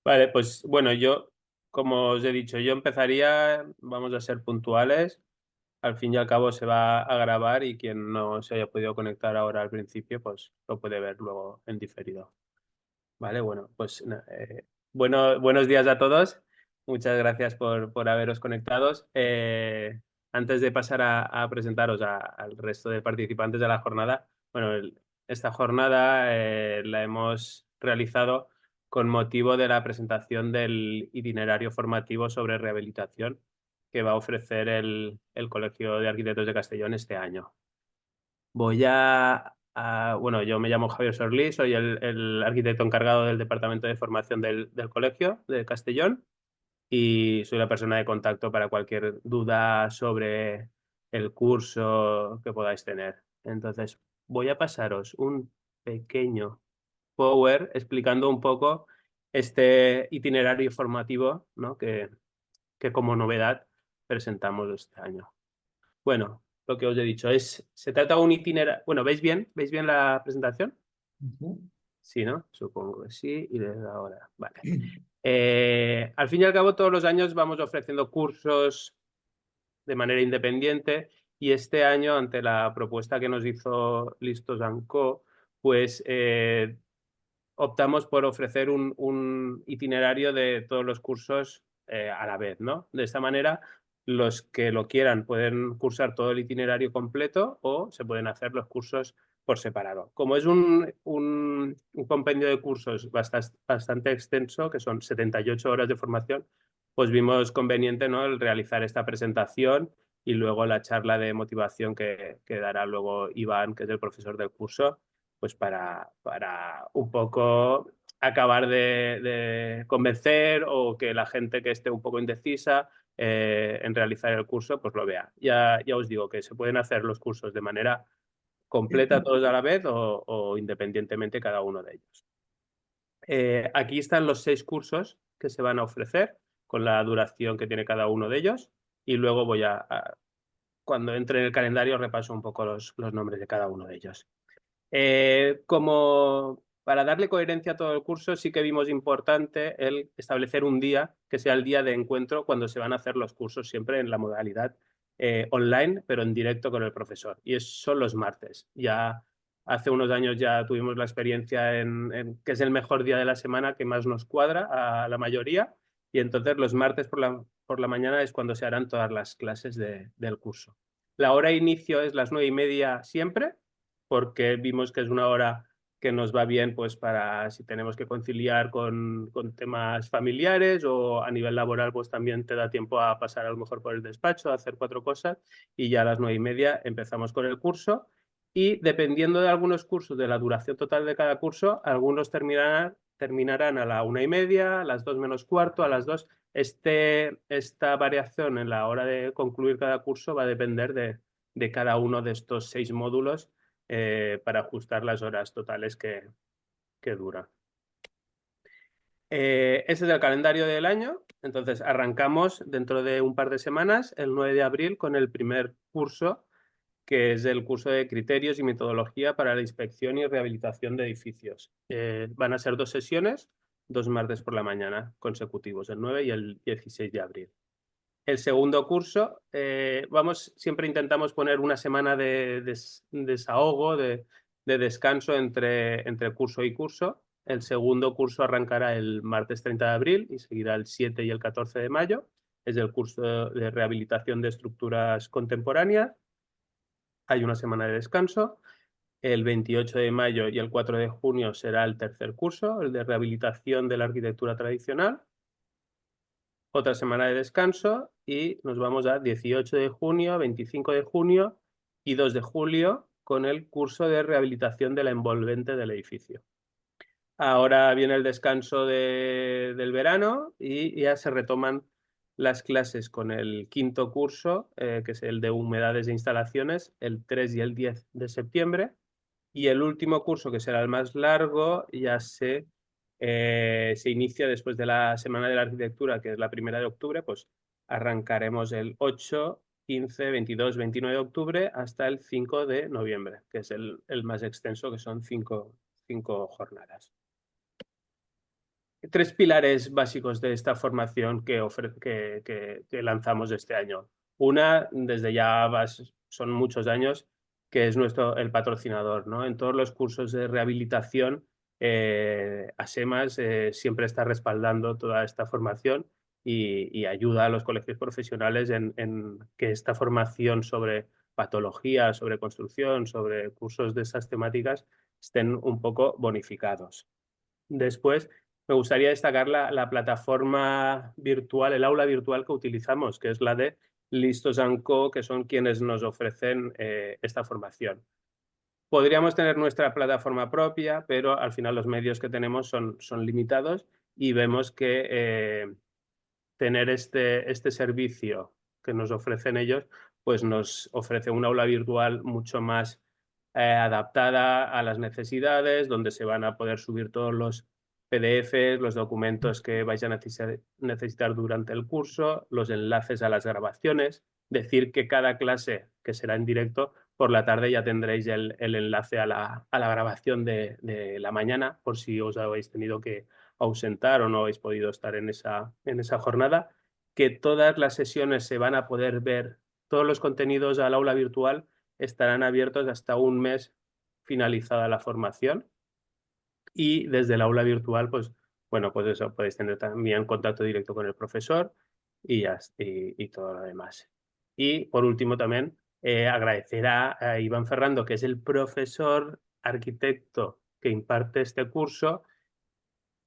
Vale, pues bueno, yo, como os he dicho, yo empezaría, vamos a ser puntuales. Al fin y al cabo se va a grabar y quien no se haya podido conectar ahora al principio, pues lo puede ver luego en diferido. Vale, bueno, pues buenos días a todos. Muchas gracias por haberos conectados. Antes de pasar a presentaros al resto de participantes de la jornada, bueno, esta jornada la hemos realizado con motivo de la presentación del itinerario formativo sobre rehabilitación que va a ofrecer el Colegio de Arquitectos de Castellón este año. Bueno, yo me llamo Javier Sorlí, soy el arquitecto encargado del Departamento de Formación del Colegio de Castellón y soy la persona de contacto para cualquier duda sobre el curso que podáis tener. Entonces, voy a pasaros un pequeño power explicando un poco este itinerario formativo, ¿no? que como novedad presentamos este año. Bueno, lo que os he dicho se trata de un itinerario. Bueno, ¿veis bien? ¿Veis bien la presentación? Ujú. Sí, ¿no? Supongo que sí. Y desde ahora, vale. Al fin y al cabo, todos los años vamos ofreciendo cursos de manera independiente y este año, ante la propuesta que nos hizo Listos Co, pues optamos por ofrecer un itinerario de todos los cursos a la vez, ¿no? De esta manera, los que lo quieran pueden cursar todo el itinerario completo o se pueden hacer los cursos por separado. Como es un compendio de cursos bastante extenso, que son 78 horas de formación, pues vimos conveniente, ¿no?, el realizar esta presentación y luego la charla de motivación que dará luego Iván, que es el profesor del curso, pues para un poco acabar de convencer o que la gente que esté un poco indecisa en realizar el curso, pues lo vea. Ya os digo que se pueden hacer los cursos de manera completa todos a la vez o independientemente cada uno de ellos. Aquí están los 6 cursos que se van a ofrecer con la duración que tiene cada uno de ellos y luego cuando entre en el calendario repaso un poco los nombres de cada uno de ellos. Como para darle coherencia a todo el curso, sí que vimos importante el establecer un día que sea el día de encuentro cuando se van a hacer los cursos, siempre en la modalidad online, pero en directo con el profesor. Y son los martes. Ya hace unos años ya tuvimos la experiencia en que es el mejor día de la semana que más nos cuadra a la mayoría. Y entonces los martes por la mañana es cuando se harán todas las clases del curso. La hora de inicio es las 9:30 siempre, porque vimos que es una hora que nos va bien pues para si tenemos que conciliar con temas familiares o a nivel laboral, pues también te da tiempo a pasar a lo mejor por el despacho, a hacer 4 cosas y ya a las 9:30 empezamos con el curso y dependiendo de algunos cursos, de la duración total de cada curso, algunos terminarán a la 1:30, a las 2 menos cuarto, a las 2. Esta variación en la hora de concluir cada curso va a depender de cada uno de estos 6 módulos para ajustar las horas totales que dura. Ese es el calendario del año. Entonces, arrancamos dentro de un par de semanas, el 9 de abril, con el primer curso, que es el curso de criterios y metodología para la inspección y rehabilitación de edificios. Van a ser 2 sesiones, 2 martes por la mañana consecutivos, el 9 y el 16 de abril. El segundo curso, siempre intentamos poner una semana de desahogo, de descanso entre curso y curso. El segundo curso arrancará el martes 30 de abril y seguirá el 7 y el 14 de mayo. Es el curso de rehabilitación de estructuras contemporáneas. Hay una semana de descanso. El 28 de mayo y el 4 de junio será el tercer curso, el de rehabilitación de la arquitectura tradicional. Otra semana de descanso y nos vamos a 18 de junio, 25 de junio y 2 de julio con el curso de rehabilitación de la envolvente del edificio. Ahora viene el descanso del verano y ya se retoman las clases con el quinto curso, que es el de humedades e instalaciones, el 3 y el 10 de septiembre. Y el último curso, que será el más largo, ya se inicia después de la Semana de la Arquitectura, que es la 1 de octubre, pues arrancaremos el 8, 15, 22, 29 de octubre hasta el 5 de noviembre, que es el más extenso, que son cinco jornadas. tres pilares básicos de esta formación que lanzamos este año. Una, desde ya son muchos años, que es el patrocinador, ¿no? En todos los cursos de rehabilitación, ASEMAS siempre está respaldando toda esta formación y ayuda a los colegios profesionales en que esta formación sobre patología, sobre construcción, sobre cursos de esas temáticas estén un poco bonificados. Después, me gustaría destacar la plataforma virtual, el aula virtual que utilizamos, que es la de Listos & Co, que son quienes nos ofrecen esta formación. Podríamos tener nuestra plataforma propia, pero al final los medios que tenemos son limitados y vemos que tener este servicio que nos ofrecen ellos, pues nos ofrece un aula virtual mucho más adaptada a las necesidades, donde se van a poder subir todos los PDFs, los documentos que vais a necesitar durante el curso, los enlaces a las grabaciones, decir que cada clase, que será en directo, por la tarde ya tendréis el enlace a la grabación de la mañana, por si os habéis tenido que ausentar o no habéis podido estar en esa jornada, que todas las sesiones se van a poder ver, todos los contenidos al aula virtual estarán abiertos hasta un mes finalizada la formación y desde el aula virtual, pues bueno, pues eso, podéis tener también contacto directo con el profesor y todo lo demás. Y por último también agradecer a Iván Ferrando, que es el profesor arquitecto que imparte este curso,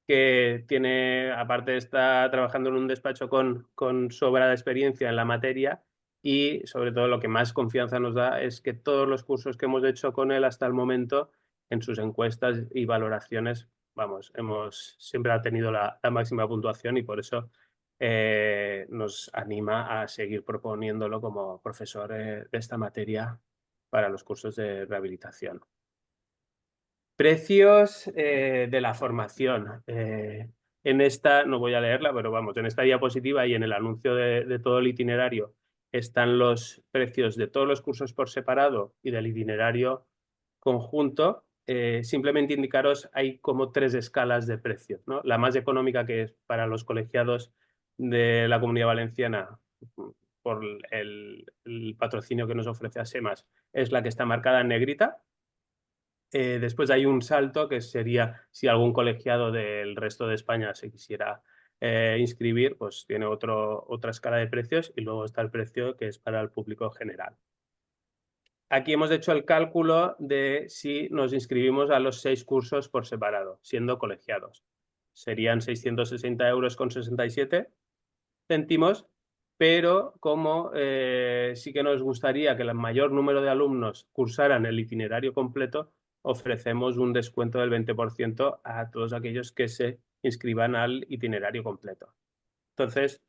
que tiene, aparte está trabajando en un despacho con sobrada experiencia en la materia y sobre todo lo que más confianza nos da es que todos los cursos que hemos hecho con él hasta el momento, en sus encuestas y valoraciones, vamos, siempre ha tenido la máxima puntuación y por eso nos anima a seguir proponiéndolo como profesor de esta materia para los cursos de rehabilitación. Precios de la formación. En esta, no voy a leerla, pero vamos, en esta diapositiva y en el anuncio de todo el itinerario están los precios de todos los cursos por separado y del itinerario conjunto. Simplemente indicaros, hay como 3 escalas de precios, ¿no? La más económica, que es para los colegiados de la Comunidad Valenciana, por el patrocinio que nos ofrece ASEMAS, es la que está marcada en negrita. Después hay un salto que sería si algún colegiado del resto de España se quisiera inscribir, pues tiene otra escala de precios y luego está el precio que es para el público general. Aquí hemos hecho el cálculo de si nos inscribimos a los 6 cursos por separado, siendo colegiados. Serían 660,67 €, pero como sí que nos gustaría que el mayor número de alumnos cursaran el itinerario completo, ofrecemos un descuento del 20% a todos aquellos que se inscriban al itinerario completo. Entonces,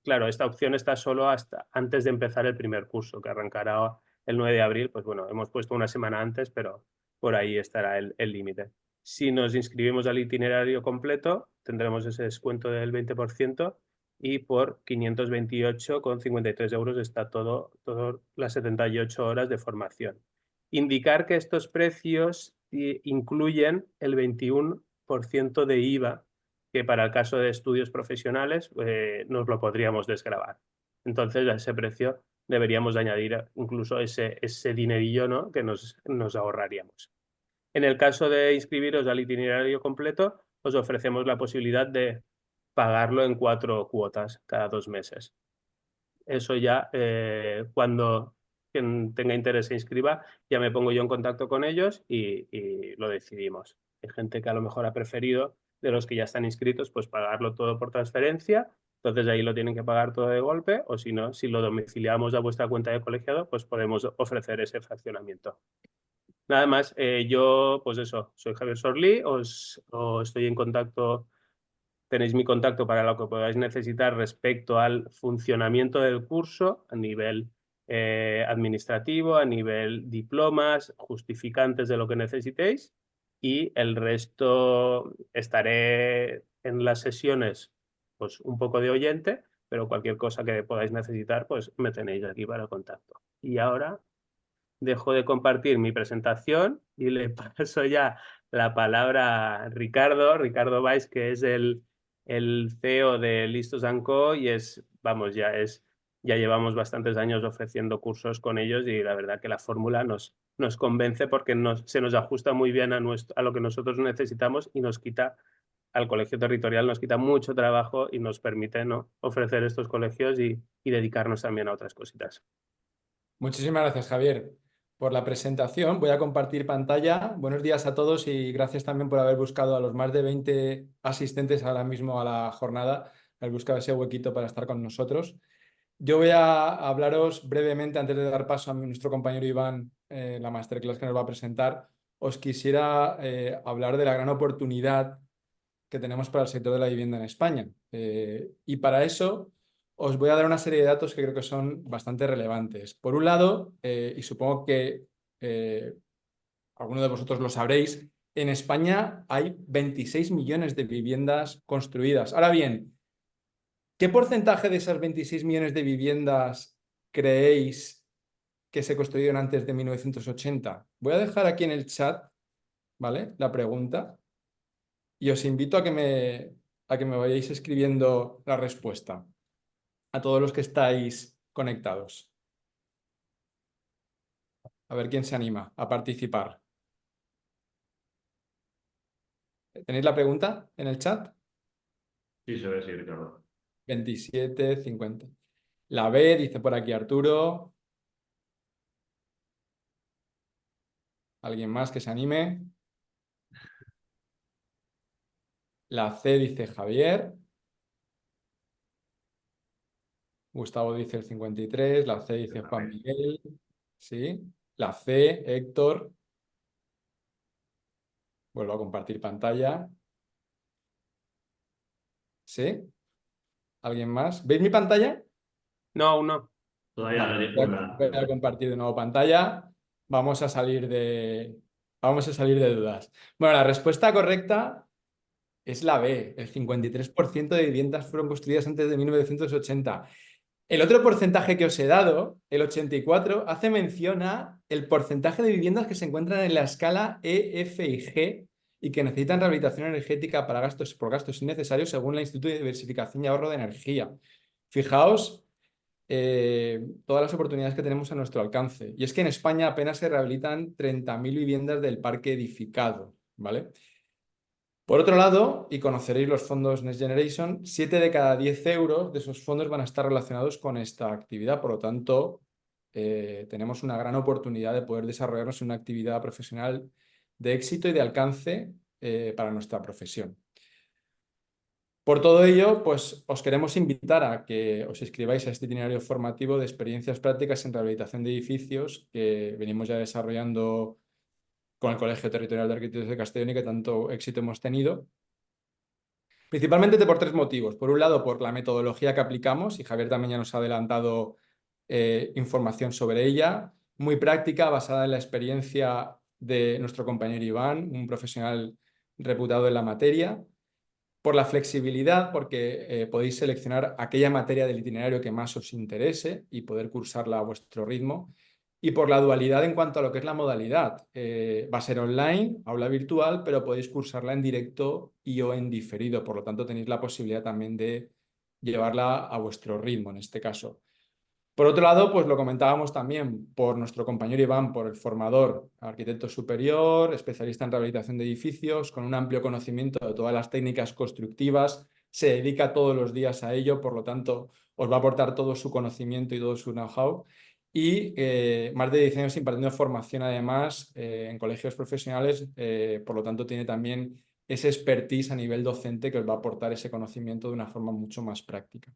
claro, esta opción está solo hasta antes de empezar el primer curso, que arrancará el 9 de abril, pues bueno, hemos puesto una semana antes, pero por ahí estará el límite. Si nos inscribimos al itinerario completo, tendremos ese descuento del 20% y por 528,53 € está todas las 78 horas de formación. Indicar que estos precios incluyen el 21% de IVA, que para el caso de estudios profesionales nos lo podríamos desgravar. Entonces, a ese precio deberíamos añadir incluso ese dinerillo, ¿no?, que nos ahorraríamos. En el caso de inscribiros al itinerario completo, os ofrecemos la posibilidad de pagarlo en 4 cuotas cada 2 meses. Eso ya, cuando quien tenga interés se inscriba, ya me pongo yo en contacto con ellos y lo decidimos. Hay gente que a lo mejor ha preferido, de los que ya están inscritos, pues pagarlo todo por transferencia, entonces ahí lo tienen que pagar todo de golpe, o si no, si lo domiciliamos a vuestra cuenta de colegiado, pues podemos ofrecer ese fraccionamiento. Nada más, yo, pues eso, soy Javier Sorlí, os estoy en contacto. Tenéis mi contacto para lo que podáis necesitar respecto al funcionamiento del curso a nivel administrativo, a nivel diplomas, justificantes de lo que necesitéis, y el resto estaré en las sesiones pues un poco de oyente, pero cualquier cosa que podáis necesitar, pues me tenéis aquí para contacto. Y ahora dejo de compartir mi presentación y le paso ya la palabra a Ricardo Valls, que es el CEO de Listos & Co. y vamos, ya llevamos bastantes años ofreciendo cursos con ellos y la verdad que la fórmula nos convence porque se nos ajusta muy bien a lo que nosotros necesitamos y al colegio territorial nos quita mucho trabajo y nos permite, ¿no?, ofrecer estos colegios y dedicarnos también a otras cositas. Muchísimas gracias, Javier, por la presentación. Voy a compartir pantalla. Buenos días a todos y gracias también por haber buscado a los más de 20 asistentes ahora mismo a la jornada, haber buscado ese huequito para estar con nosotros. Yo voy a hablaros brevemente, antes de dar paso a nuestro compañero Iván, la masterclass que nos va a presentar. Os quisiera hablar de la gran oportunidad que tenemos para el sector de la vivienda en España. Y para eso os voy a dar una serie de datos que creo que son bastante relevantes. Por un lado, y supongo que alguno de vosotros lo sabréis, en España hay 26 millones de viviendas construidas. Ahora bien, ¿qué porcentaje de esas 26 millones de viviendas creéis que se construyeron antes de 1980? Voy a dejar aquí en el chat, ¿vale?, la pregunta y os invito a que me vayáis escribiendo la respuesta a todos los que estáis conectados. A ver quién se anima a participar. ¿Tenéis la pregunta en el chat? Sí, se ve, sí, Ricardo. 27, 50. La B, dice por aquí Arturo. ¿Alguien más que se anime? La C, dice Javier. Gustavo dice el 53. La C dice Juan Miguel. ¿Sí? La C, Héctor. Vuelvo a compartir pantalla. ¿Sí? ¿Alguien más? ¿Veis mi pantalla? No, aún no. Todavía Vale, no. voy a compartir de nuevo pantalla. Vamos a salir de dudas. Bueno, la respuesta correcta es la B. El 53% de viviendas fueron construidas antes de 1980. El otro porcentaje que os he dado, el 84, hace mención a el porcentaje de viviendas que se encuentran en la escala E, F y G y que necesitan rehabilitación energética por gastos innecesarios según el Instituto de Diversificación y Ahorro de Energía. Fijaos todas las oportunidades que tenemos a nuestro alcance. Y es que en España apenas se rehabilitan 30.000 viviendas del parque edificado, ¿vale? Por otro lado, y conoceréis los fondos Next Generation, 7 de cada 10 euros de esos fondos van a estar relacionados con esta actividad. Por lo tanto, tenemos una gran oportunidad de poder desarrollarnos en una actividad profesional de éxito y de alcance para nuestra profesión. Por todo ello, pues os queremos invitar a que os inscribáis a este itinerario formativo de experiencias prácticas en rehabilitación de edificios que venimos ya desarrollando con el Colegio Territorial de Arquitectos de Castellón y que tanto éxito hemos tenido. Principalmente por tres motivos. Por un lado, por la metodología que aplicamos, y Javier también ya nos ha adelantado información sobre ella, muy práctica, basada en la experiencia de nuestro compañero Iván, un profesional reputado en la materia. Por la flexibilidad, porque podéis seleccionar aquella materia del itinerario que más os interese y poder cursarla a vuestro ritmo. Y por la dualidad en cuanto a lo que es la modalidad. Va a ser online, aula virtual, pero podéis cursarla en directo y o en diferido. Por lo tanto, tenéis la posibilidad también de llevarla a vuestro ritmo en este caso. Por otro lado, pues lo comentábamos también por nuestro compañero Iván, por el formador, arquitecto superior, especialista en rehabilitación de edificios, con un amplio conocimiento de todas las técnicas constructivas, se dedica todos los días a ello, por lo tanto, os va a aportar todo su conocimiento y todo su know-how. Y más de 10 años impartiendo formación, además, en colegios profesionales, por lo tanto, tiene también ese expertise a nivel docente que os va a aportar ese conocimiento de una forma mucho más práctica.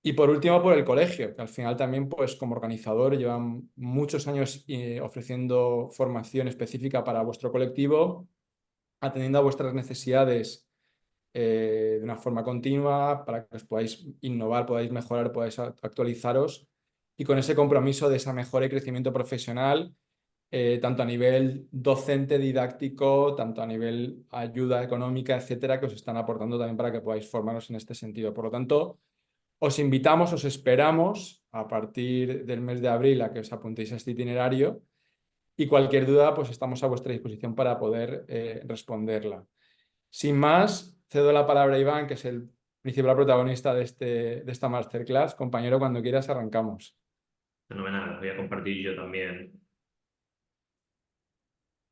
Y por último, por el colegio, que al final también, pues como organizador, llevan muchos años ofreciendo formación específica para vuestro colectivo, atendiendo a vuestras necesidades de una forma continua, para que os podáis innovar, podáis mejorar, podáis actualizaros, y con ese compromiso de esa mejora y crecimiento profesional, tanto a nivel docente, didáctico, tanto a nivel ayuda económica, etcétera, que os están aportando también para que podáis formaros en este sentido. Por lo tanto, os invitamos, os esperamos a partir del mes de abril a que os apuntéis a este itinerario y cualquier duda, pues estamos a vuestra disposición para poder responderla. Sin más, cedo la palabra a Iván, que es el principal protagonista de esta masterclass. Compañero, cuando quieras arrancamos. Fenomenal. Voy a compartir yo también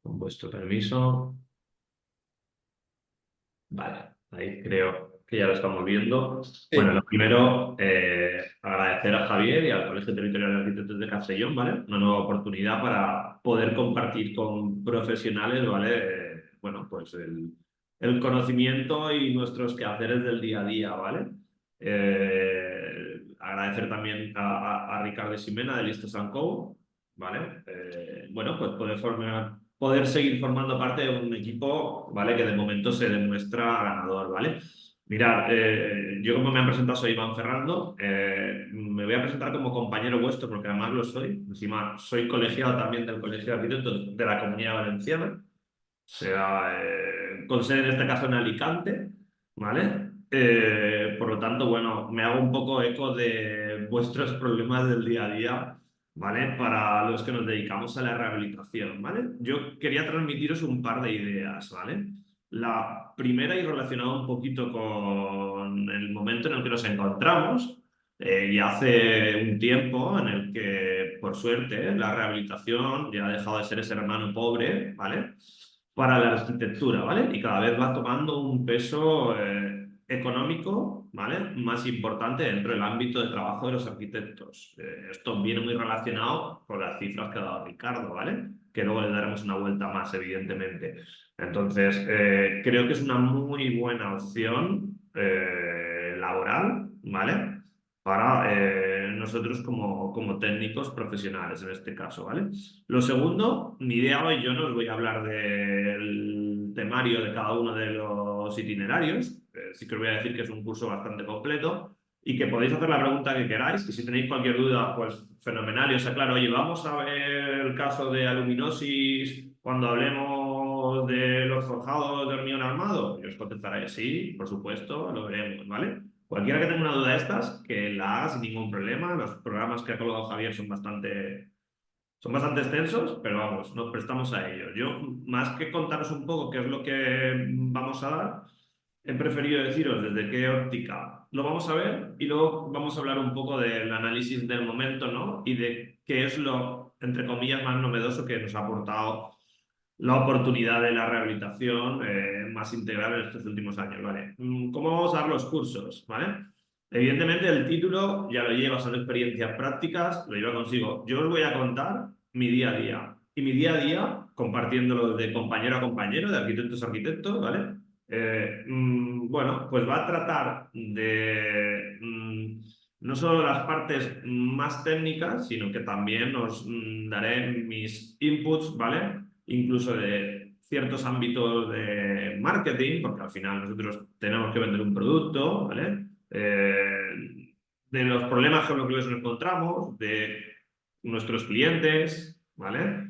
con vuestro permiso. Vale, ahí creo que ya lo estamos viendo. Bueno, lo primero, agradecer a Javier y al Colegio Territorial de Arquitectos de Castellón, ¿vale? Una nueva oportunidad para poder compartir con profesionales, ¿vale? Bueno, pues el conocimiento y nuestros quehaceres del día a día, ¿vale? Agradecer también a Ricardo Ximena de Listos & Co, ¿vale? Bueno, pues poder seguir formando parte de un equipo, ¿vale? Que de momento se demuestra ganador, ¿vale? Mirad, yo como me han presentado soy Iván Ferrando, me voy a presentar como compañero vuestro porque además lo soy, encima soy colegiado también del Colegio de Arquitectos de la Comunidad Valenciana, o sea, con sede en este caso en Alicante, ¿vale? Por lo tanto, bueno, me hago un poco eco de vuestros problemas del día a día, ¿vale? Para los que nos dedicamos a la rehabilitación, ¿vale? Yo quería transmitiros un par de ideas, ¿vale? La primera y relacionada un poquito con el momento en el que nos encontramos, y hace un tiempo en el que, por suerte, la rehabilitación ya ha dejado de ser ese hermano pobre, ¿vale? Para la arquitectura, ¿vale? Y cada vez va tomando un peso económico, ¿vale? Más importante dentro del ámbito de trabajo de los arquitectos. Esto viene muy relacionado con las cifras que ha dado Ricardo, ¿vale? Que luego le daremos una vuelta más, evidentemente. Entonces, creo que es una muy buena opción laboral, ¿vale? Para nosotros como técnicos profesionales en este caso, ¿vale? Lo segundo, mi idea hoy, yo no os voy a hablar del temario de cada uno de los itinerarios, sí que os voy a decir que es un curso bastante completo y que podéis hacer la pregunta que queráis, y si tenéis cualquier duda, pues fenomenal, y os aclaro, oye, vamos a ver el caso de aluminosis cuando hablemos de los forjados de hormigón armado, y os contestaré sí, por supuesto, lo veremos, ¿vale? Cualquiera que tenga una duda de estas, que la haga sin ningún problema. Los programas que ha colgado Javier son bastante extensos, pero vamos, nos prestamos a ello. Yo, más que contaros un poco qué es lo que vamos a dar, he preferido deciros desde qué óptica lo vamos a ver y luego vamos a hablar un poco del análisis del momento, ¿no? Y de qué es lo, entre comillas, más novedoso que nos ha aportado la oportunidad de la rehabilitación más integral en estos últimos años, ¿vale? ¿Cómo vamos a dar los cursos, ¿vale? Evidentemente el título ya lo lleva, son experiencias prácticas, lo lleva consigo. Yo os voy a contar mi día a día. Y mi día a día, compartiéndolo de compañero a compañero, de arquitectos a arquitectos, ¿vale? Bueno, pues va a tratar de no solo las partes más técnicas, sino que también os daré mis inputs, ¿vale? Incluso de ciertos ámbitos de marketing, porque al final nosotros tenemos que vender un producto, ¿vale? De los problemas con los que nos encontramos, de nuestros clientes, ¿vale?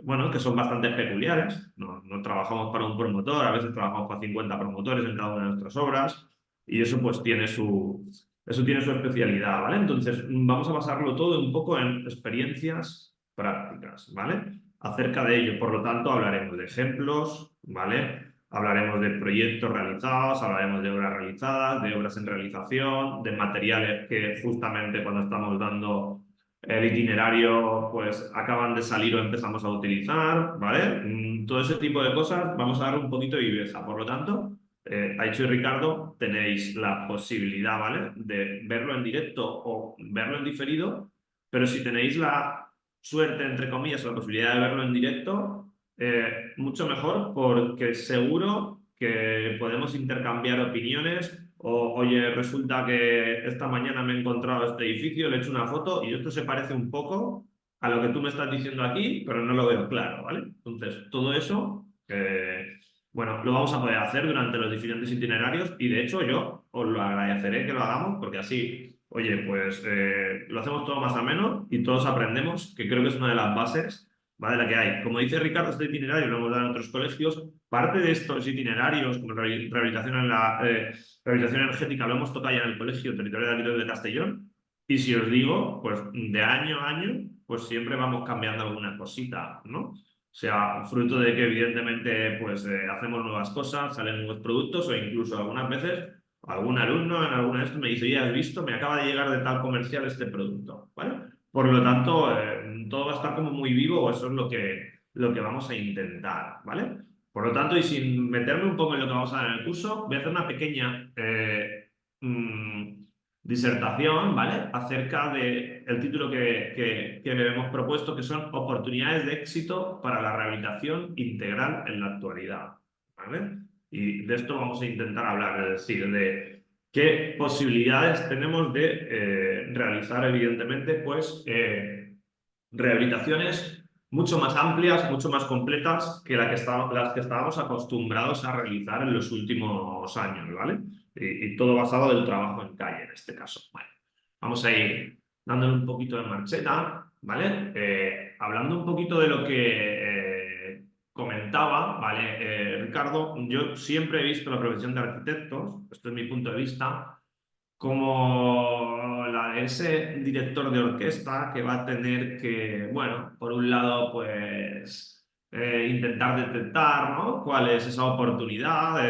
Bueno, que son bastante peculiares. No trabajamos para un promotor, a veces trabajamos para 50 promotores en cada una de nuestras obras, y eso pues tiene su especialidad, ¿vale? Entonces, vamos a basarlo todo un poco en experiencias prácticas, ¿vale? Acerca de ello, por lo tanto, hablaremos de ejemplos, ¿vale? Hablaremos de proyectos realizados, hablaremos de obras realizadas, de obras en realización, de materiales que justamente cuando estamos dando el itinerario pues acaban de salir o empezamos a utilizar, ¿vale? Todo ese tipo de cosas vamos a dar un poquito de viveza. Por lo tanto, Aicho y Ricardo tenéis la posibilidad, ¿vale? De verlo en directo o verlo en diferido, pero si tenéis la suerte, entre comillas, la posibilidad de verlo en directo, mucho mejor, porque seguro que podemos intercambiar opiniones. O, oye, resulta que esta mañana me he encontrado este edificio, le he hecho una foto y esto se parece un poco a lo que tú me estás diciendo aquí, pero no lo veo claro, ¿vale? Entonces, todo eso, bueno, lo vamos a poder hacer durante los diferentes itinerarios, y de hecho yo os lo agradeceré que lo hagamos, porque así, oye, pues lo hacemos todo más ameno y todos aprendemos, que creo que es una de las bases ¿vale? La que hay. Como dice Ricardo, este itinerario lo hemos dado en otros colegios. Parte de estos itinerarios, como rehabilitación, rehabilitación energética, lo hemos tocado ya en el Colegio Territorial de Arquitectos de Castellón. Y si os digo, pues de año a año, pues siempre vamos cambiando alguna cosita, ¿no? O sea, fruto de que evidentemente pues hacemos nuevas cosas, salen nuevos productos o incluso algunas veces algún alumno en alguna de estos me dice, ya has visto, me acaba de llegar de tal comercial este producto, ¿vale? Por lo tanto, todo va a estar como muy vivo o eso es lo que vamos a intentar, ¿vale? Por lo tanto, y sin meterme un poco en lo que vamos a dar en el curso, voy a hacer una pequeña disertación, ¿vale? Acerca del título que le hemos propuesto, que son oportunidades de éxito para la rehabilitación integral en la actualidad, ¿vale? Y de esto vamos a intentar hablar, es decir, de qué posibilidades tenemos de realizar, evidentemente, pues rehabilitaciones mucho más amplias, mucho más completas que, las que estábamos acostumbrados a realizar en los últimos años, ¿vale? Y todo basado del trabajo en calle, en este caso. Bueno, vamos a ir dándole un poquito de marcheta, ¿vale? Hablando un poquito de lo que comentaba, ¿vale? Ricardo, yo siempre he visto la profesión de arquitectos, esto es mi punto de vista, como la de ese director de orquesta que va a tener que, bueno, por un lado, pues intentar detectar, ¿no? Cuál es esa oportunidad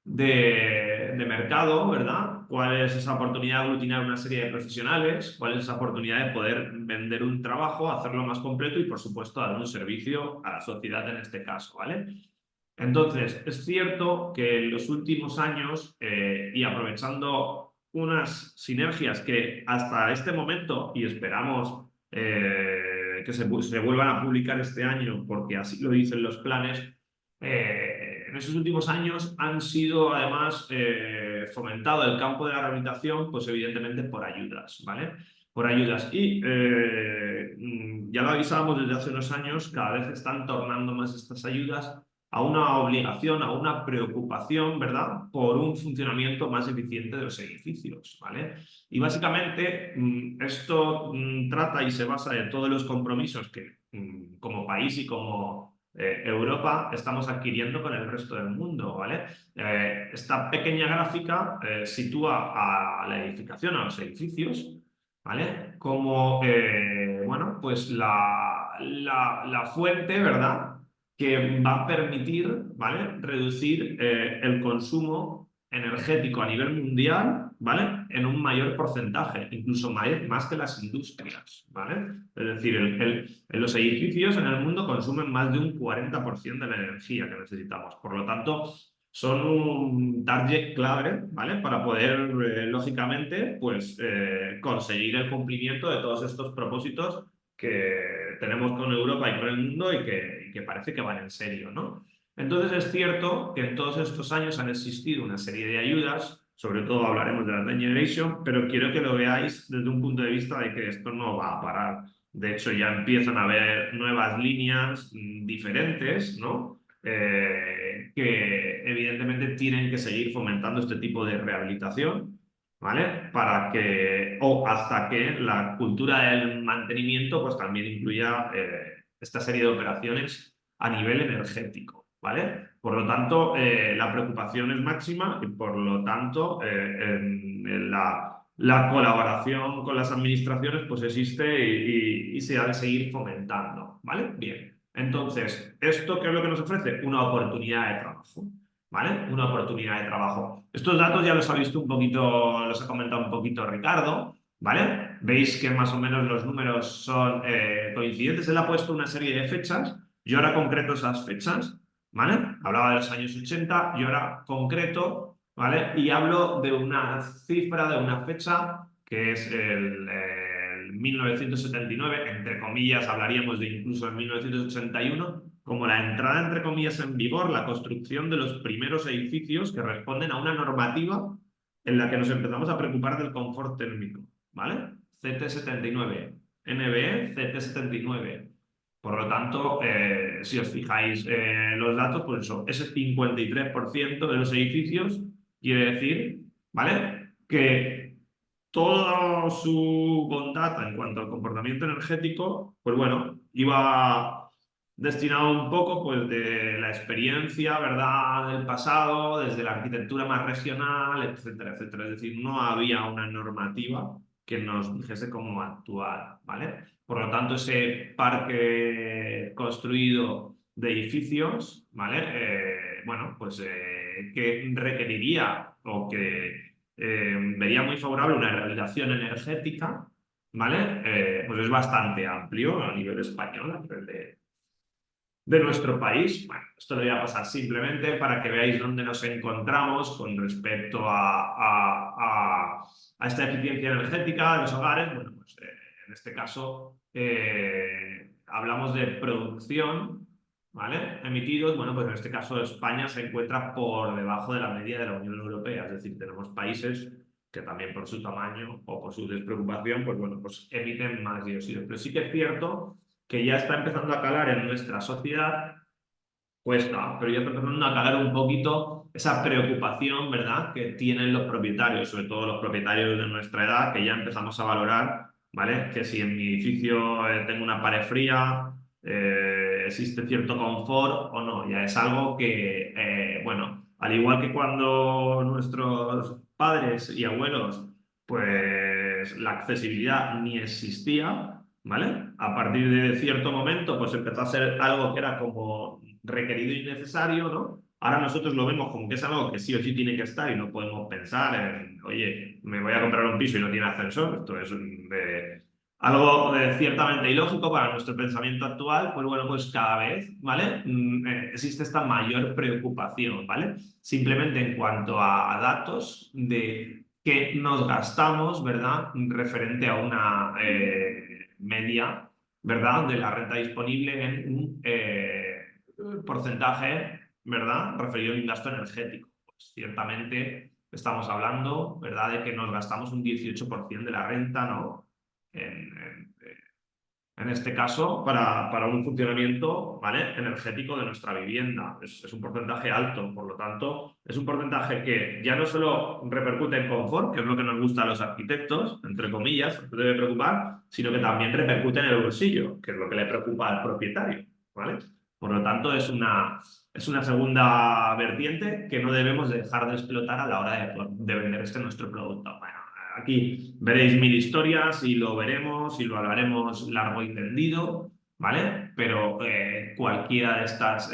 de mercado, ¿verdad? ¿Cuál es esa oportunidad de aglutinar una serie de profesionales? ¿Cuál es esa oportunidad de poder vender un trabajo, hacerlo más completo y, por supuesto, dar un servicio a la sociedad en este caso, ¿vale? Entonces, es cierto que en los últimos años, y aprovechando unas sinergias que hasta este momento, y esperamos que se vuelvan a publicar este año, porque así lo dicen los planes, en esos últimos años han sido además fomentado el campo de la rehabilitación, pues evidentemente por ayudas, ¿vale? Por ayudas. Y ya lo avisábamos desde hace unos años, cada vez están tornando más estas ayudas a una obligación, a una preocupación, ¿verdad?, por un funcionamiento más eficiente de los edificios, ¿vale? Y básicamente esto trata y se basa en todos los compromisos que como país y como Europa estamos adquiriendo con el resto del mundo, ¿vale? Esta pequeña gráfica sitúa a la edificación, a los edificios, ¿vale? Como, bueno, pues la fuente, ¿verdad?, que va a permitir, ¿vale?, reducir el consumo energético a nivel mundial, ¿vale?, en un mayor porcentaje, incluso más que las industrias, ¿vale? Es decir, los edificios en el mundo consumen más de un 40% de la energía que necesitamos. Por lo tanto, son un target clave, ¿vale?, para poder, lógicamente, pues, conseguir el cumplimiento de todos estos propósitos que tenemos con Europa y con el mundo y que parece que van en serio, ¿no? Entonces es cierto que en todos estos años han existido una serie de ayudas, sobre todo hablaremos de la Next Generation, pero quiero que lo veáis desde un punto de vista de que esto no va a parar. De hecho, ya empiezan a haber nuevas líneas diferentes, ¿no? Que evidentemente tienen que seguir fomentando este tipo de rehabilitación, ¿vale? Para que, o hasta que la cultura del mantenimiento pues también incluya esta serie de operaciones a nivel energético, ¿vale? Por lo tanto, la preocupación es máxima y por lo tanto la colaboración con las administraciones pues existe y se ha de seguir fomentando, ¿vale? Bien, entonces, ¿esto qué es lo que nos ofrece? Una oportunidad de trabajo. ¿Vale? Una oportunidad de trabajo. Estos datos ya los ha visto un poquito, los ha comentado un poquito Ricardo, ¿vale? Veis que más o menos los números son coincidentes. Él ha puesto una serie de fechas, yo ahora concreto esas fechas, ¿vale? Hablaba de los años 80, yo ahora concreto, ¿vale? Y hablo de una cifra, de una fecha, que es el 1979, entre comillas, hablaríamos de incluso el 1981, como la entrada, entre comillas, en vigor, la construcción de los primeros edificios que responden a una normativa en la que nos empezamos a preocupar del confort térmico, ¿vale? CT79, NBE CT79. Por lo tanto, si os fijáis los datos, pues eso, ese 53% de los edificios quiere decir, ¿vale?, que toda su bondad en cuanto al comportamiento energético, pues bueno, iba destinado un poco pues de la experiencia, ¿verdad?, del pasado, desde la arquitectura más regional, etcétera, etcétera. Es decir, no había una normativa que nos dijese cómo actuar, ¿vale? Por lo tanto, ese parque construido de edificios, ¿vale? Bueno, pues que requeriría o que vería muy favorable una rehabilitación energética, ¿vale? Pues es bastante amplio a nivel español, a nivel de nuestro país. Bueno, esto lo voy a pasar simplemente para que veáis dónde nos encontramos con respecto a esta eficiencia energética de los hogares. Bueno, pues en este caso hablamos de producción, ¿vale? Emitidos. Bueno, pues en este caso España se encuentra por debajo de la media de la Unión Europea, es decir, tenemos países que también por su tamaño o por su despreocupación, pues bueno, pues emiten más dióxido. Pero sí que es cierto que ya está empezando a calar en nuestra sociedad, cuesta, pero ya está empezando a calar un poquito esa preocupación, ¿verdad?, que tienen los propietarios, sobre todo los propietarios de nuestra edad, que ya empezamos a valorar, ¿vale?, que si en mi edificio tengo una pared fría, existe cierto confort o no. Ya es algo que, bueno, al igual que cuando nuestros padres y abuelos, pues la accesibilidad ni existía, ¿vale? A partir de cierto momento, pues empezó a ser algo que era como requerido y necesario, ¿no? Ahora nosotros lo vemos como que es algo que sí o sí tiene que estar y no podemos pensar en, oye, me voy a comprar un piso y no tiene ascensor. Esto es algo ciertamente ilógico para nuestro pensamiento actual. Pues bueno, pues cada vez, ¿vale? Existe esta mayor preocupación, ¿vale? Simplemente en cuanto a datos de qué nos gastamos, ¿verdad?, referente a una media, ¿verdad?, de la renta disponible en un porcentaje, ¿verdad?, referido a un gasto energético. Pues ciertamente estamos hablando, ¿verdad?, de que nos gastamos un 18% de la renta, ¿no?, en este caso, para un funcionamiento, ¿vale?, energético de nuestra vivienda. Es un porcentaje alto, por lo tanto, es un porcentaje que ya no solo repercute en confort, que es lo que nos gusta a los arquitectos, entre comillas, no debe preocupar, sino que también repercute en el bolsillo, que es lo que le preocupa al propietario, ¿vale? Por lo tanto, es una segunda vertiente que no debemos dejar de explotar a la hora de vender nuestro producto. Bueno, aquí veréis mil historias y lo veremos y lo hablaremos largo y tendido, ¿vale? Pero cualquiera de estas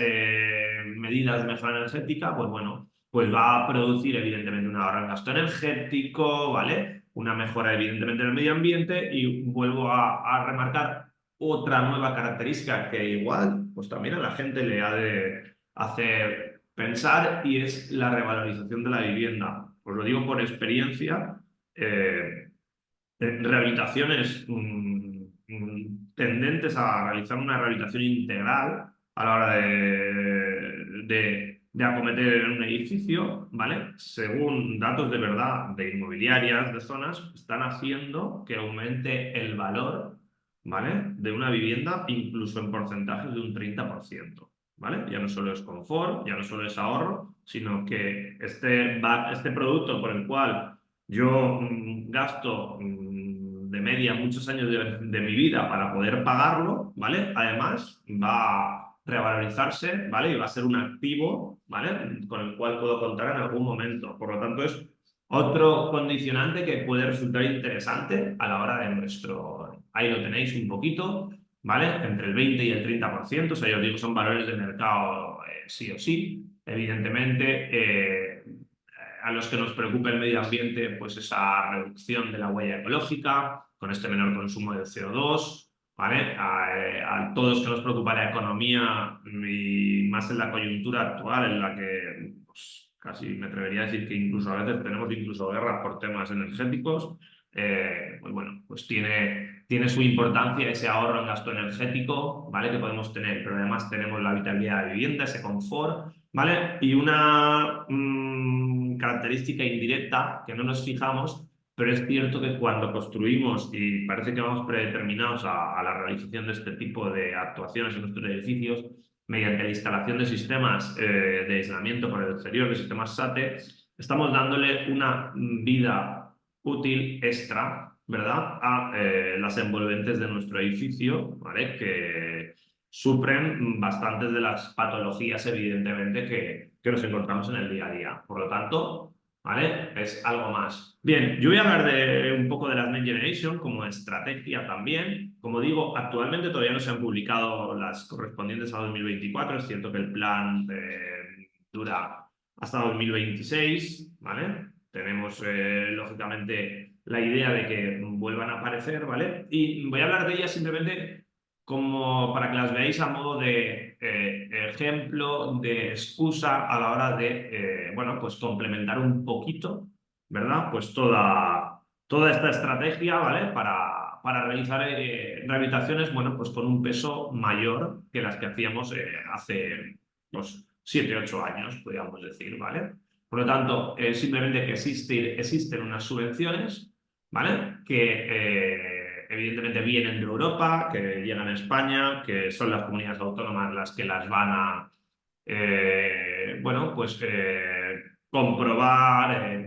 medidas de mejora energética, pues bueno, pues va a producir evidentemente un ahorro en gasto energético, ¿vale? Una mejora evidentemente en el medio ambiente y vuelvo a remarcar otra nueva característica que igual, pues también a la gente le ha de hacer pensar y es la revalorización de la vivienda. Os lo digo por experiencia. Rehabilitaciones tendentes a realizar una rehabilitación integral a la hora de acometer en un edificio, ¿vale? Según datos de verdad de inmobiliarias de zonas, están haciendo que aumente el valor, ¿vale?, de una vivienda incluso en porcentajes de un 30%. ¿Vale? Ya no solo es confort, ya no solo es ahorro, sino que este producto por el cual yo gasto de media muchos años de mi vida para poder pagarlo, ¿vale? Además, va a revalorizarse, ¿vale? Y va a ser un activo, ¿vale?, con el cual puedo contar en algún momento. Por lo tanto, es otro condicionante que puede resultar interesante a la hora de nuestro... Ahí lo tenéis un poquito, ¿vale? Entre el 20 y el 30%, o sea, yo os digo, son valores de mercado sí o sí. Evidentemente, a los que nos preocupa el medio ambiente, pues esa reducción de la huella ecológica, con este menor consumo de CO2, ¿vale? A todos que nos preocupa la economía y más en la coyuntura actual en la que pues, casi me atrevería a decir que incluso a veces tenemos incluso guerras por temas energéticos, pues bueno, pues tiene su importancia ese ahorro en gasto energético, ¿vale?, que podemos tener, pero además tenemos la habitabilidad de vivienda, ese confort, ¿vale? Y una característica indirecta que no nos fijamos, pero es cierto que cuando construimos y parece que vamos predeterminados a la realización de este tipo de actuaciones en nuestros edificios, mediante la instalación de sistemas de aislamiento por el exterior, de sistemas SATE, estamos dándole una vida útil extra, ¿verdad?, a las envolventes de nuestro edificio, ¿vale?, que sufren bastantes de las patologías, evidentemente, que nos encontramos en el día a día. Por lo tanto, ¿vale?, es algo más. Bien, yo voy a hablar un poco de las Next Generation como estrategia también. Como digo, actualmente todavía no se han publicado las correspondientes a 2024. Es cierto que el plan dura hasta 2026, ¿vale? Tenemos, lógicamente, la idea de que vuelvan a aparecer, ¿vale? Y voy a hablar de ellas simplemente como para que las veáis a modo de ejemplo, de excusa a la hora de, bueno, pues complementar un poquito, ¿verdad? Pues toda esta estrategia, ¿vale? Para realizar rehabilitaciones, bueno, pues con un peso mayor que las que hacíamos hace los 7, 8 años, podríamos decir, ¿vale? Por lo tanto, simplemente que existen unas subvenciones, ¿vale?, que evidentemente vienen de Europa, que llegan a España, que son las comunidades autónomas las que las van a, bueno, pues comprobar,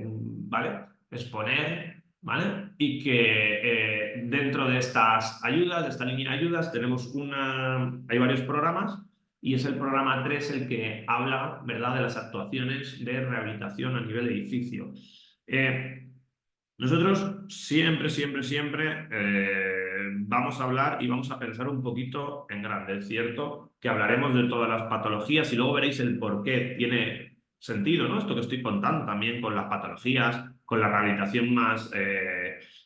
¿vale?, exponer, ¿vale? Y que dentro de estas ayudas, de esta línea de ayudas, hay varios programas. Y es el programa 3 el que habla, ¿verdad?, de las actuaciones de rehabilitación a nivel edificio. Nosotros siempre vamos a hablar y vamos a pensar un poquito en grande. Es cierto que hablaremos de todas las patologías y luego veréis el por qué tiene sentido, ¿no?, esto que estoy contando también con las patologías, con la rehabilitación más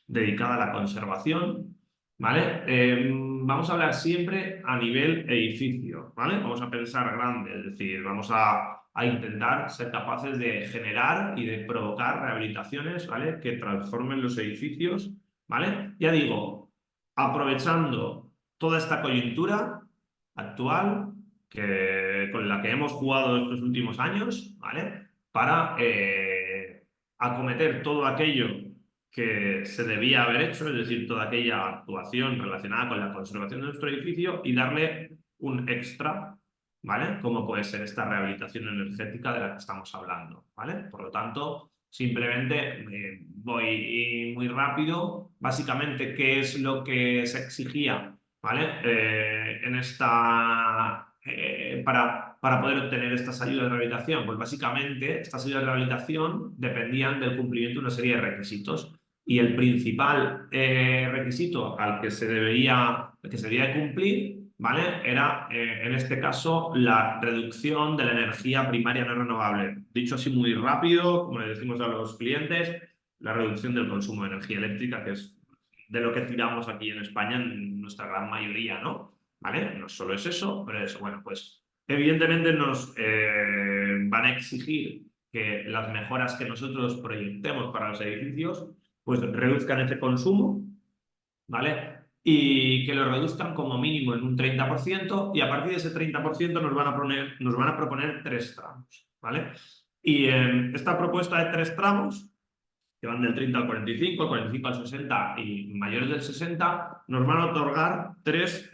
dedicada a la conservación, ¿vale? Vamos a hablar siempre a nivel edificio, ¿vale? Vamos a pensar grande, es decir, vamos a intentar ser capaces de generar y de provocar rehabilitaciones, ¿vale?, que transformen los edificios, ¿vale? Ya digo, aprovechando toda esta coyuntura actual con la que hemos jugado estos últimos años, ¿vale?, para acometer todo aquello que se debía haber hecho, es decir, toda aquella actuación relacionada con la conservación de nuestro edificio y darle un extra, ¿vale?, como puede ser esta rehabilitación energética de la que estamos hablando, ¿vale? Por lo tanto, simplemente voy muy rápido. Básicamente, ¿qué es lo que se exigía, ¿vale?, en esta, para poder obtener estas ayudas de rehabilitación? Pues básicamente, estas ayudas de rehabilitación dependían del cumplimiento de una serie de requisitos. Y el principal requisito al que se debía cumplir, ¿vale?, era, en este caso, la reducción de la energía primaria no renovable. Dicho así muy rápido, como le decimos a los clientes, la reducción del consumo de energía eléctrica, que es de lo que tiramos aquí en España en nuestra gran mayoría, ¿no? ¿Vale? No solo es eso, pero eso, bueno, pues evidentemente nos van a exigir que las mejoras que nosotros proyectemos para los edificios pues reduzcan ese consumo, ¿vale? Y que lo reduzcan como mínimo en un 30%, y a partir de ese 30% nos van a proponer 3 tramos, ¿vale? Y esta propuesta de 3 tramos, que van del 30 al 45, al 45 al 60 y mayores del 60, nos van a otorgar 3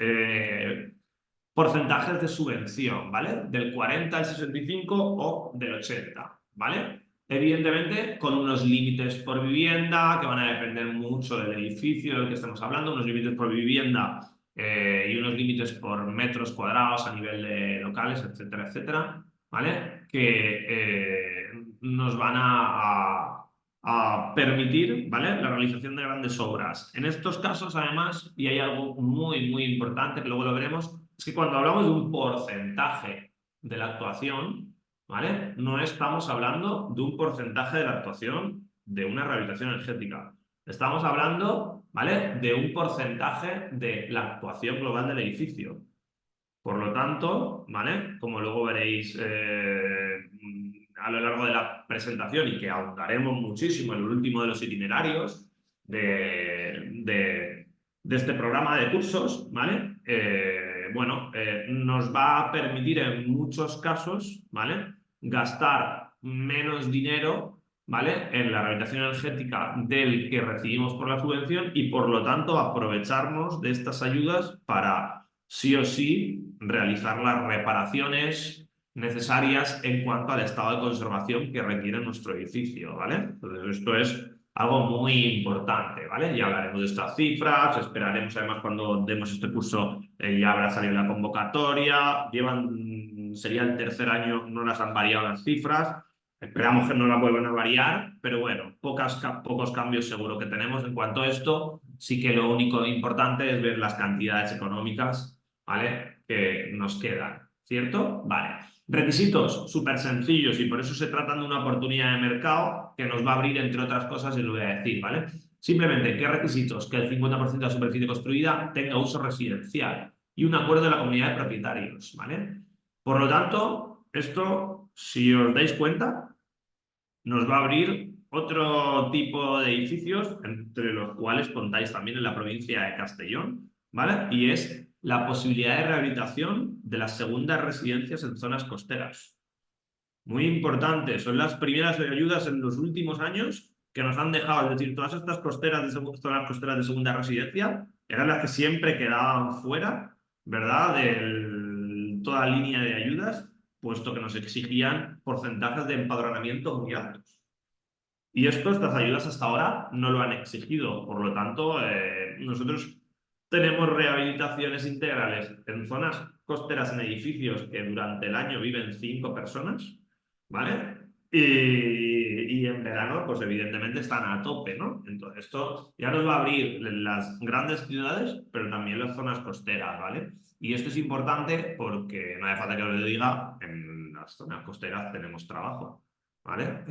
porcentajes de subvención, ¿vale? Del 40 al 65 o del 80, ¿vale? Evidentemente, con unos límites por vivienda que van a depender mucho del edificio del que estamos hablando, unos límites por vivienda y unos límites por metros cuadrados a nivel de locales, etcétera, etcétera, ¿vale? Que nos van a permitir, ¿vale?, la realización de grandes obras. En estos casos, además, y hay algo muy importante que luego lo veremos, es que cuando hablamos de un porcentaje de la actuación, ¿vale?, no estamos hablando de un porcentaje de la actuación de una rehabilitación energética. Estamos hablando, ¿vale?, de un porcentaje de la actuación global del edificio. Por lo tanto, ¿vale?, como luego veréis a lo largo de la presentación y que ahondaremos muchísimo en el último de los itinerarios de este programa de cursos, ¿vale?, bueno, nos va a permitir en muchos casos, ¿vale?, gastar menos dinero, ¿vale?, en la rehabilitación energética del que recibimos por la subvención y, por lo tanto, aprovecharnos de estas ayudas para, sí o sí, realizar las reparaciones necesarias en cuanto al estado de conservación que requiere nuestro edificio, ¿vale? Entonces, esto es algo muy importante, ¿vale? Ya hablaremos de estas cifras, esperaremos además cuando demos este curso ya habrá salido la convocatoria, sería el tercer año, no las han variado las cifras, esperamos que no las vuelvan a variar, pero bueno, pocos cambios seguro que tenemos en cuanto a esto, sí que lo único importante es ver las cantidades económicas, ¿vale? Que nos quedan, ¿cierto? Vale. Requisitos súper sencillos y por eso se trata de una oportunidad de mercado que nos va a abrir, entre otras cosas, y lo voy a decir, ¿vale? Simplemente, ¿qué requisitos? Que el 50% de la superficie construida tenga uso residencial y un acuerdo de la comunidad de propietarios, ¿vale? Por lo tanto, esto, si os dais cuenta, nos va a abrir otro tipo de edificios, entre los cuales contáis también en la provincia de Castellón, ¿vale? Y es la posibilidad de rehabilitación de las segundas residencias en zonas costeras. Muy importante, son las primeras ayudas en los últimos años que nos han dejado, es decir, todas estas zonas costeras de segunda residencia eran las que siempre quedaban fuera, ¿verdad? De toda línea de ayudas, puesto que nos exigían porcentajes de empadronamiento muy altos. Y estas ayudas hasta ahora no lo han exigido, por lo tanto, nosotros tenemos rehabilitaciones integrales en zonas costeras en edificios que durante el año viven 5 personas, ¿vale? Y en verano, pues evidentemente están a tope, ¿no? Entonces, esto ya nos va a abrir las grandes ciudades, pero también las zonas costeras, ¿vale? Y esto es importante porque no hace falta que os lo diga, en las zonas costeras tenemos trabajo, ¿vale?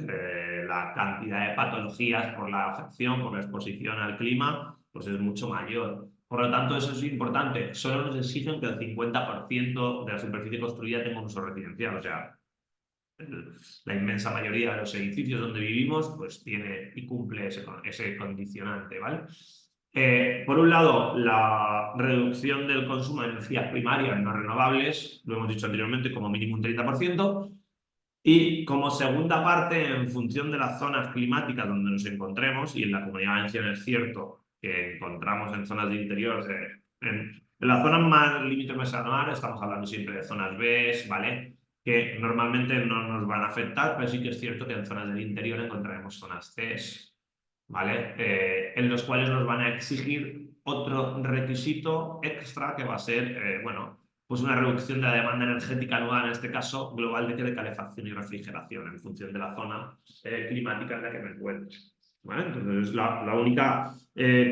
La cantidad de patologías por la afección, por la exposición al clima, pues es mucho mayor. Por lo tanto, eso es importante. Solo nos exigen que el 50% de la superficie construida tenga un uso residencial. O sea, la inmensa mayoría de los edificios donde vivimos pues tiene y cumple ese condicionante, ¿vale? Por un lado, la reducción del consumo de energías primarias no renovables, lo hemos dicho anteriormente, como mínimo un 30%. Y como segunda parte, en función de las zonas climáticas donde nos encontremos, y en la Comunidad Valenciana es cierto que encontramos en zonas de interior, en las zonas más limítrofes al mar, estamos hablando siempre de zonas B, ¿vale? Que normalmente no nos van a afectar, pero sí que es cierto que en zonas del interior encontraremos zonas C, ¿vale? En los cuales nos van a exigir otro requisito extra que va a ser, bueno, pues una reducción de la demanda energética anual, en este caso global, de calefacción y refrigeración, en función de la zona climática en la que me encuentre, ¿vale? Entonces, es la única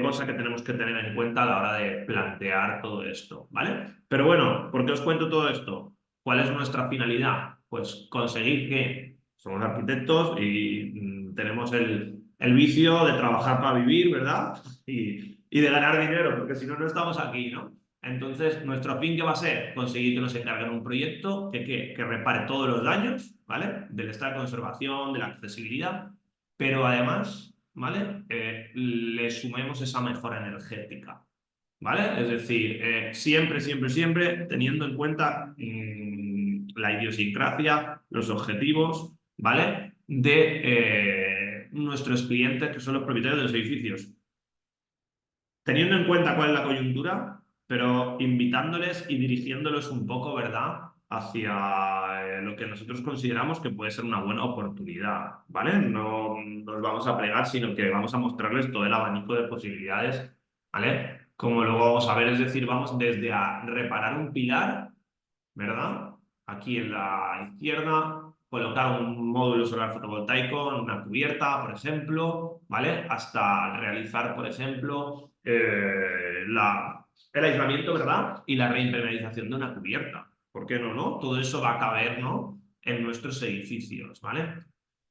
cosa que tenemos que tener en cuenta a la hora de plantear todo esto, ¿vale? Pero bueno, ¿por qué os cuento todo esto? ¿Cuál es nuestra finalidad? Pues conseguir que somos arquitectos y tenemos el vicio de trabajar para vivir, ¿verdad? Y de ganar dinero, porque si no, no estamos aquí, ¿no? Entonces, nuestro fin, ¿qué va a ser? Conseguir que nos encarguen un proyecto que repare todos los daños, ¿vale? Del estado de conservación, de la accesibilidad, pero además, ¿vale? Le sumemos esa mejora energética, ¿vale? Es decir, siempre, siempre, siempre teniendo en cuenta la idiosincrasia, los objetivos, ¿vale? De nuestros clientes, que son los propietarios de los edificios. Teniendo en cuenta cuál es la coyuntura, pero invitándoles y dirigiéndolos un poco, ¿verdad?, hacia lo que nosotros consideramos que puede ser una buena oportunidad, ¿vale? No nos vamos a plegar, sino que vamos a mostrarles todo el abanico de posibilidades, ¿vale? Como luego vamos a ver, es decir, vamos desde a reparar un pilar, ¿verdad? Aquí en la izquierda, colocar un módulo solar fotovoltaico en una cubierta, por ejemplo, ¿vale? Hasta realizar, por ejemplo, el aislamiento, ¿verdad? Y la reimpermeabilización de una cubierta. ¿Por qué no, no? Todo eso va a caber, ¿no?, en nuestros edificios, ¿vale?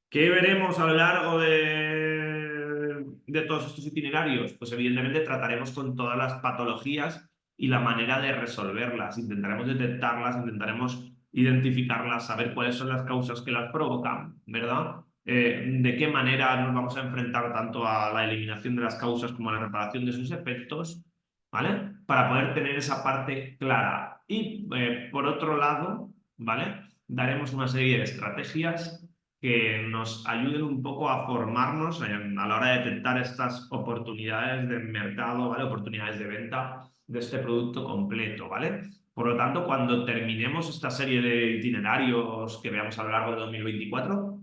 ¿Qué veremos a lo largo de todos estos itinerarios? Pues evidentemente trataremos con todas las patologías y la manera de resolverlas. Intentaremos detectarlas, intentaremos identificarlas, saber cuáles son las causas que las provocan, ¿verdad? De qué manera nos vamos a enfrentar tanto a la eliminación de las causas como a la reparación de sus efectos, ¿vale? Para poder tener esa parte clara. Y por otro lado, ¿vale?, daremos una serie de estrategias que nos ayuden un poco a formarnos a la hora de detectar estas oportunidades de mercado, ¿vale?, oportunidades de venta de este producto completo, ¿vale? Por lo tanto, cuando terminemos esta serie de itinerarios que veamos a lo largo de 2024,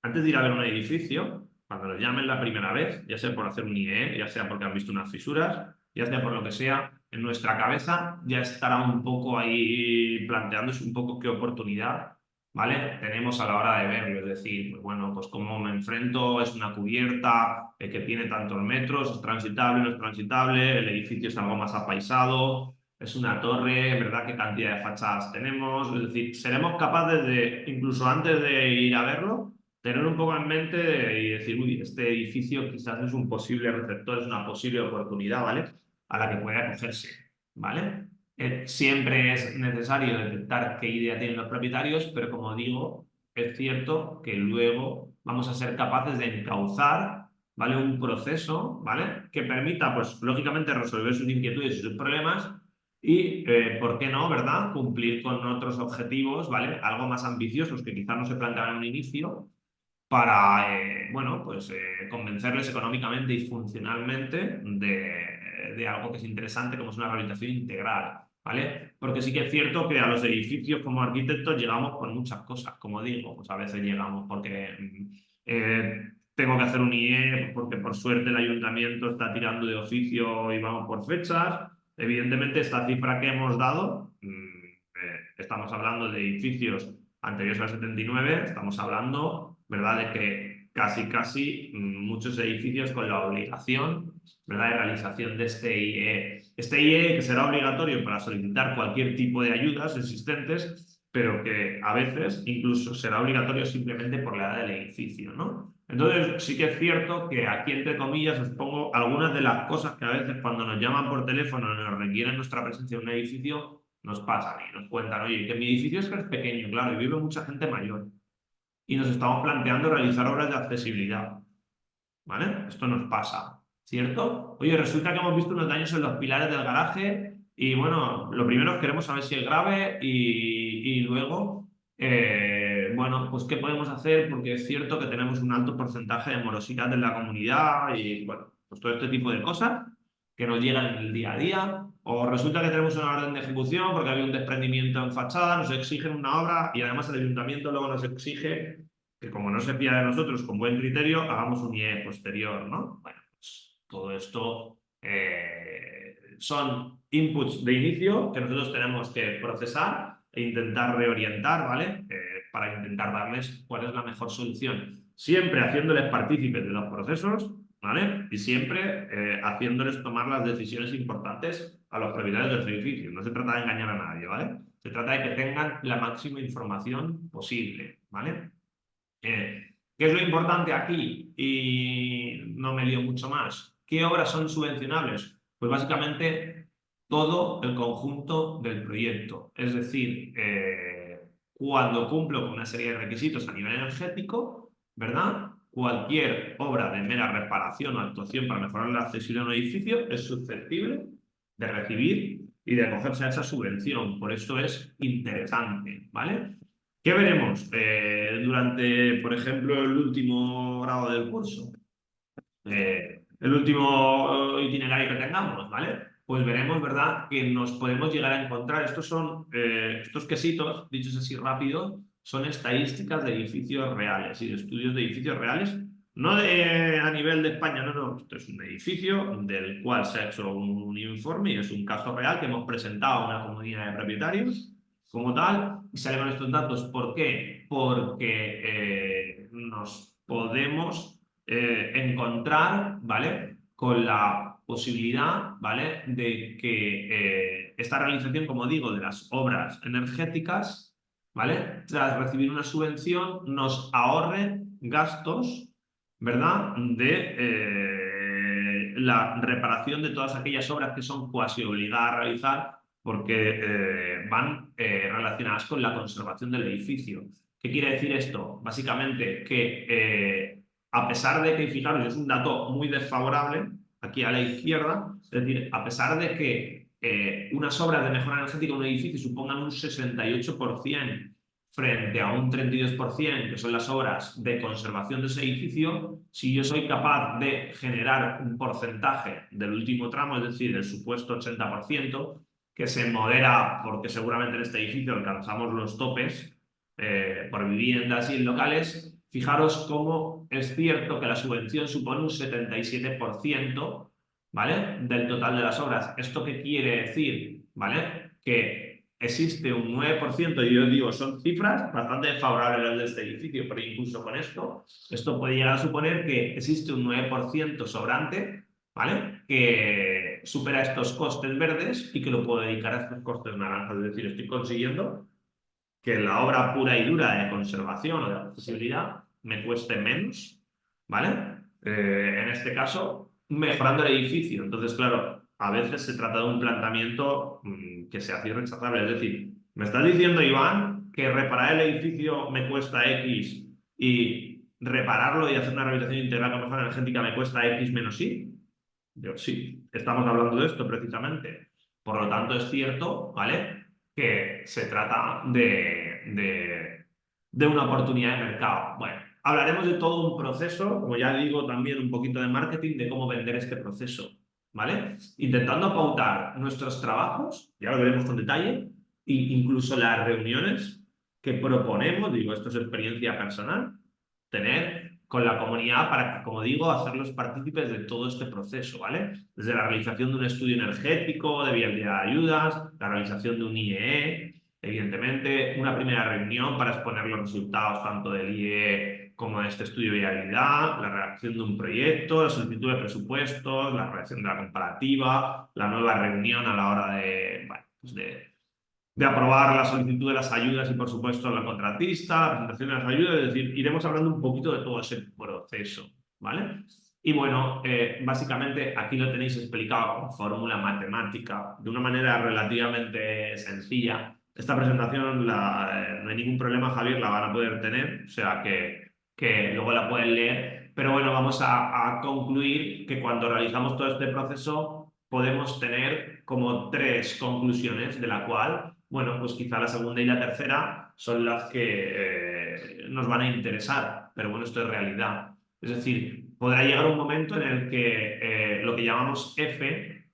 antes de ir a ver un edificio, Cuando nos llamen la primera vez, ya sea por hacer un IE, ya sea porque han visto unas fisuras, ya sea por lo que sea, en nuestra cabeza ya estará un poco ahí planteándose un poco qué oportunidad, ¿vale? Tenemos a la hora de verlo, es decir, pues bueno, pues cómo me enfrento, es una cubierta que tiene tantos metros, es transitable, no es transitable, el edificio es algo más apaisado, es una torre, ¿verdad? ¿Qué cantidad de fachadas tenemos? Es decir, seremos capaces de, incluso antes de ir a verlo, tener un poco en mente y decir, uy, este edificio quizás es un posible receptor, es una posible oportunidad, ¿vale? A la que puede acogerse, ¿vale? Siempre es necesario detectar qué idea tienen los propietarios, pero como digo, es cierto que luego vamos a ser capaces de encauzar, ¿vale? Un proceso, ¿vale? Que permita, pues, lógicamente resolver sus inquietudes y sus problemas y, ¿por qué no, verdad? Cumplir con otros objetivos, ¿vale? Algo más ambiciosos que quizás no se planteaban en un inicio para, bueno, pues convencerles económicamente y funcionalmente de algo que es interesante como es una rehabilitación integral, ¿vale? Porque sí que es cierto que a los edificios como arquitectos llegamos por muchas cosas, como digo, pues a veces llegamos porque tengo que hacer un IE, porque por suerte el ayuntamiento está tirando de oficio y vamos por fechas. Evidentemente esta cifra que hemos dado, estamos hablando de edificios anteriores al 79, estamos hablando, ¿verdad?, de que casi muchos edificios con la obligación, ¿verdad?, de realización de este IE. Este IE que será obligatorio para solicitar cualquier tipo de ayudas existentes, pero que a veces incluso será obligatorio simplemente por la edad del edificio, ¿no? Entonces sí que es cierto que aquí, entre comillas, os pongo algunas de las cosas que a veces cuando nos llaman por teléfono y nos requieren nuestra presencia en un edificio, nos pasan y nos cuentan, oye, que mi edificio es pequeño, claro, y vive mucha gente mayor. Y nos estamos planteando realizar obras de accesibilidad, ¿vale? Esto nos pasa, ¿cierto? Oye, resulta que hemos visto unos daños en los pilares del garaje y, bueno, lo primero es queremos saber si es grave y luego, bueno, pues qué podemos hacer porque es cierto que tenemos un alto porcentaje de morosidad en la comunidad y, bueno, pues todo este tipo de cosas que nos llegan en el día a día. O resulta que tenemos una orden de ejecución porque había un desprendimiento en fachada, nos exigen una obra y además el ayuntamiento luego nos exige que, como no se fía de nosotros con buen criterio, hagamos un IE posterior, ¿no? Bueno, pues todo esto son inputs de inicio que nosotros tenemos que procesar e intentar reorientar, ¿vale? Para intentar darles cuál es la mejor solución. Siempre haciéndoles partícipes de los procesos, ¿vale? Y siempre haciéndoles tomar las decisiones importantes a los propietarios de los edificios. No se trata de engañar a nadie, ¿vale? Se trata de que tengan la máxima información posible, ¿vale? ¿Qué es lo importante aquí? Y no me lío mucho más. ¿Qué obras son subvencionables? Pues básicamente todo el conjunto del proyecto. Es decir, cuando cumplo con una serie de requisitos a nivel energético, ¿verdad? Cualquier obra de mera reparación o actuación para mejorar la accesibilidad de un edificio es susceptible de recibir y de acogerse a esa subvención. Por eso es interesante, ¿vale? ¿Qué veremos durante, por ejemplo, el último grado del curso? El último itinerario que tengamos, ¿vale? Pues veremos, ¿verdad?, que nos podemos llegar a encontrar. Estos son, estos quesitos, dichos así rápido, son estadísticas de edificios reales y de estudios de edificios reales, no a nivel de España, no. Esto es un edificio del cual se ha hecho un informe y es un caso real que hemos presentado a una comunidad de propietarios como tal, y sale con estos datos. ¿Por qué? Porque nos podemos encontrar, ¿vale?, con la posibilidad, ¿vale?, de que esta realización, como digo, de las obras energéticas, ¿vale?, tras recibir una subvención, nos ahorre gastos, ¿verdad?, de la reparación de todas aquellas obras que son cuasi obligadas a realizar porque van relacionadas con la conservación del edificio. ¿Qué quiere decir esto? Básicamente que a pesar de que, fijaros, es un dato muy desfavorable, aquí a la izquierda, es decir, a pesar de que unas obras de mejora energética en un edificio supongan un 68% frente a un 32%, que son las obras de conservación de ese edificio, si yo soy capaz de generar un porcentaje del último tramo, es decir, del supuesto 80%, que se modera porque seguramente en este edificio alcanzamos los topes por viviendas y en locales, fijaros cómo es cierto que la subvención supone un 77%, ¿vale?, del total de las obras. ¿Esto qué quiere decir? ¿Vale? Que existe un 9%, y yo digo, son cifras bastante favorables las de este edificio, pero incluso con esto puede llegar a suponer que existe un 9% sobrante, ¿vale?, que supera estos costes verdes y que lo puedo dedicar a estos costes naranjas. Es decir, estoy consiguiendo que la obra pura y dura de conservación o de accesibilidad me cueste menos, ¿vale? En este caso, mejorando el edificio. Entonces, claro, a veces se trata de un planteamiento que se hace irrechazable. Es decir, me estás diciendo, Iván, que reparar el edificio me cuesta X y repararlo y hacer una rehabilitación integral con mejora energética me cuesta X menos Y. Yo, sí, estamos hablando de esto precisamente. Por lo tanto, es cierto, ¿vale?, que se trata de una oportunidad de mercado. Bueno, hablaremos de todo un proceso, como ya digo, también un poquito de marketing, de cómo vender este proceso, ¿vale? Intentando pautar nuestros trabajos, ya lo veremos con detalle, e incluso las reuniones que proponemos, digo, esto es experiencia personal, tener con la comunidad para que, como digo, hacerlos partícipes de todo este proceso, ¿vale? Desde la realización de un estudio energético, de viabilidad de ayudas, la realización de un IEE, evidentemente, una primera reunión para exponer los resultados tanto del IEE como de este estudio de viabilidad, la redacción de un proyecto, la solicitud de presupuestos, la redacción de la comparativa, la nueva reunión a la hora de, bueno, pues de aprobar la solicitud de las ayudas y, por supuesto, la contratista, la presentación de las ayudas. Es decir, iremos hablando un poquito de todo ese proceso, ¿vale? Y bueno, básicamente aquí lo tenéis explicado con fórmula matemática, de una manera relativamente sencilla. Esta presentación no hay ningún problema, Javier, la van a poder tener, o sea que luego la pueden leer. Pero bueno, vamos a concluir que cuando realizamos todo este proceso podemos tener como 3 conclusiones, de la cual, bueno, pues quizá la segunda y la tercera son las que nos van a interesar, pero bueno, esto es realidad. Es decir, podrá llegar un momento en el que lo que llamamos F,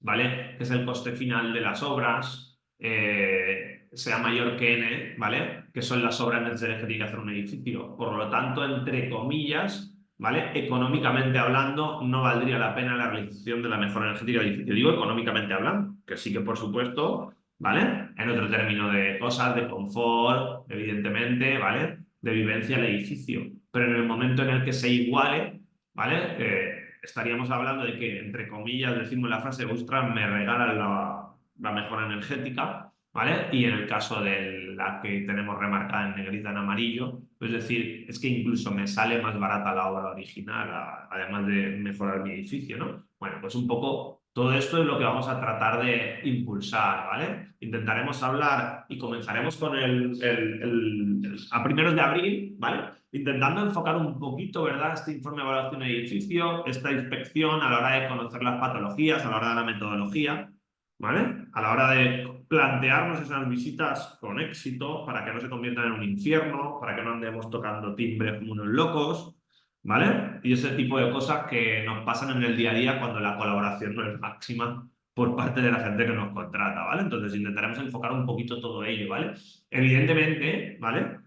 ¿vale?, que es el coste final de las obras, sea mayor que N, ¿vale?, que son las obras necesarias que tiene que hacer un edificio. Por lo tanto, entre comillas, ¿vale?, económicamente hablando, no valdría la pena la realización de la mejora energética del edificio. Digo económicamente hablando, que sí que por supuesto, ¿vale?, en otro término de cosas, de confort, evidentemente, ¿vale?, de vivencia del edificio. Pero en el momento en el que se iguale, ¿vale?, estaríamos hablando de que, entre comillas, decimos la frase, ostras, me regalan la mejora energética, ¿vale? Y en el caso de la que tenemos remarcada en negrita en amarillo, es decir, es que incluso me sale más barata la obra original, además de mejorar mi edificio, ¿no? Bueno, pues un poco todo esto es lo que vamos a tratar de impulsar, ¿vale? Intentaremos hablar y comenzaremos con a primeros de abril, ¿vale?, intentando enfocar un poquito, ¿verdad?, este informe de evaluación de edificio, esta inspección a la hora de conocer las patologías, a la hora de la metodología, ¿vale?, a la hora de plantearnos esas visitas con éxito para que no se conviertan en un infierno, para que no andemos tocando timbre como unos locos, ¿vale? Y ese tipo de cosas que nos pasan en el día a día cuando la colaboración no es máxima por parte de la gente que nos contrata, ¿vale? Entonces intentaremos enfocar un poquito todo ello, ¿vale? Evidentemente, ¿vale?,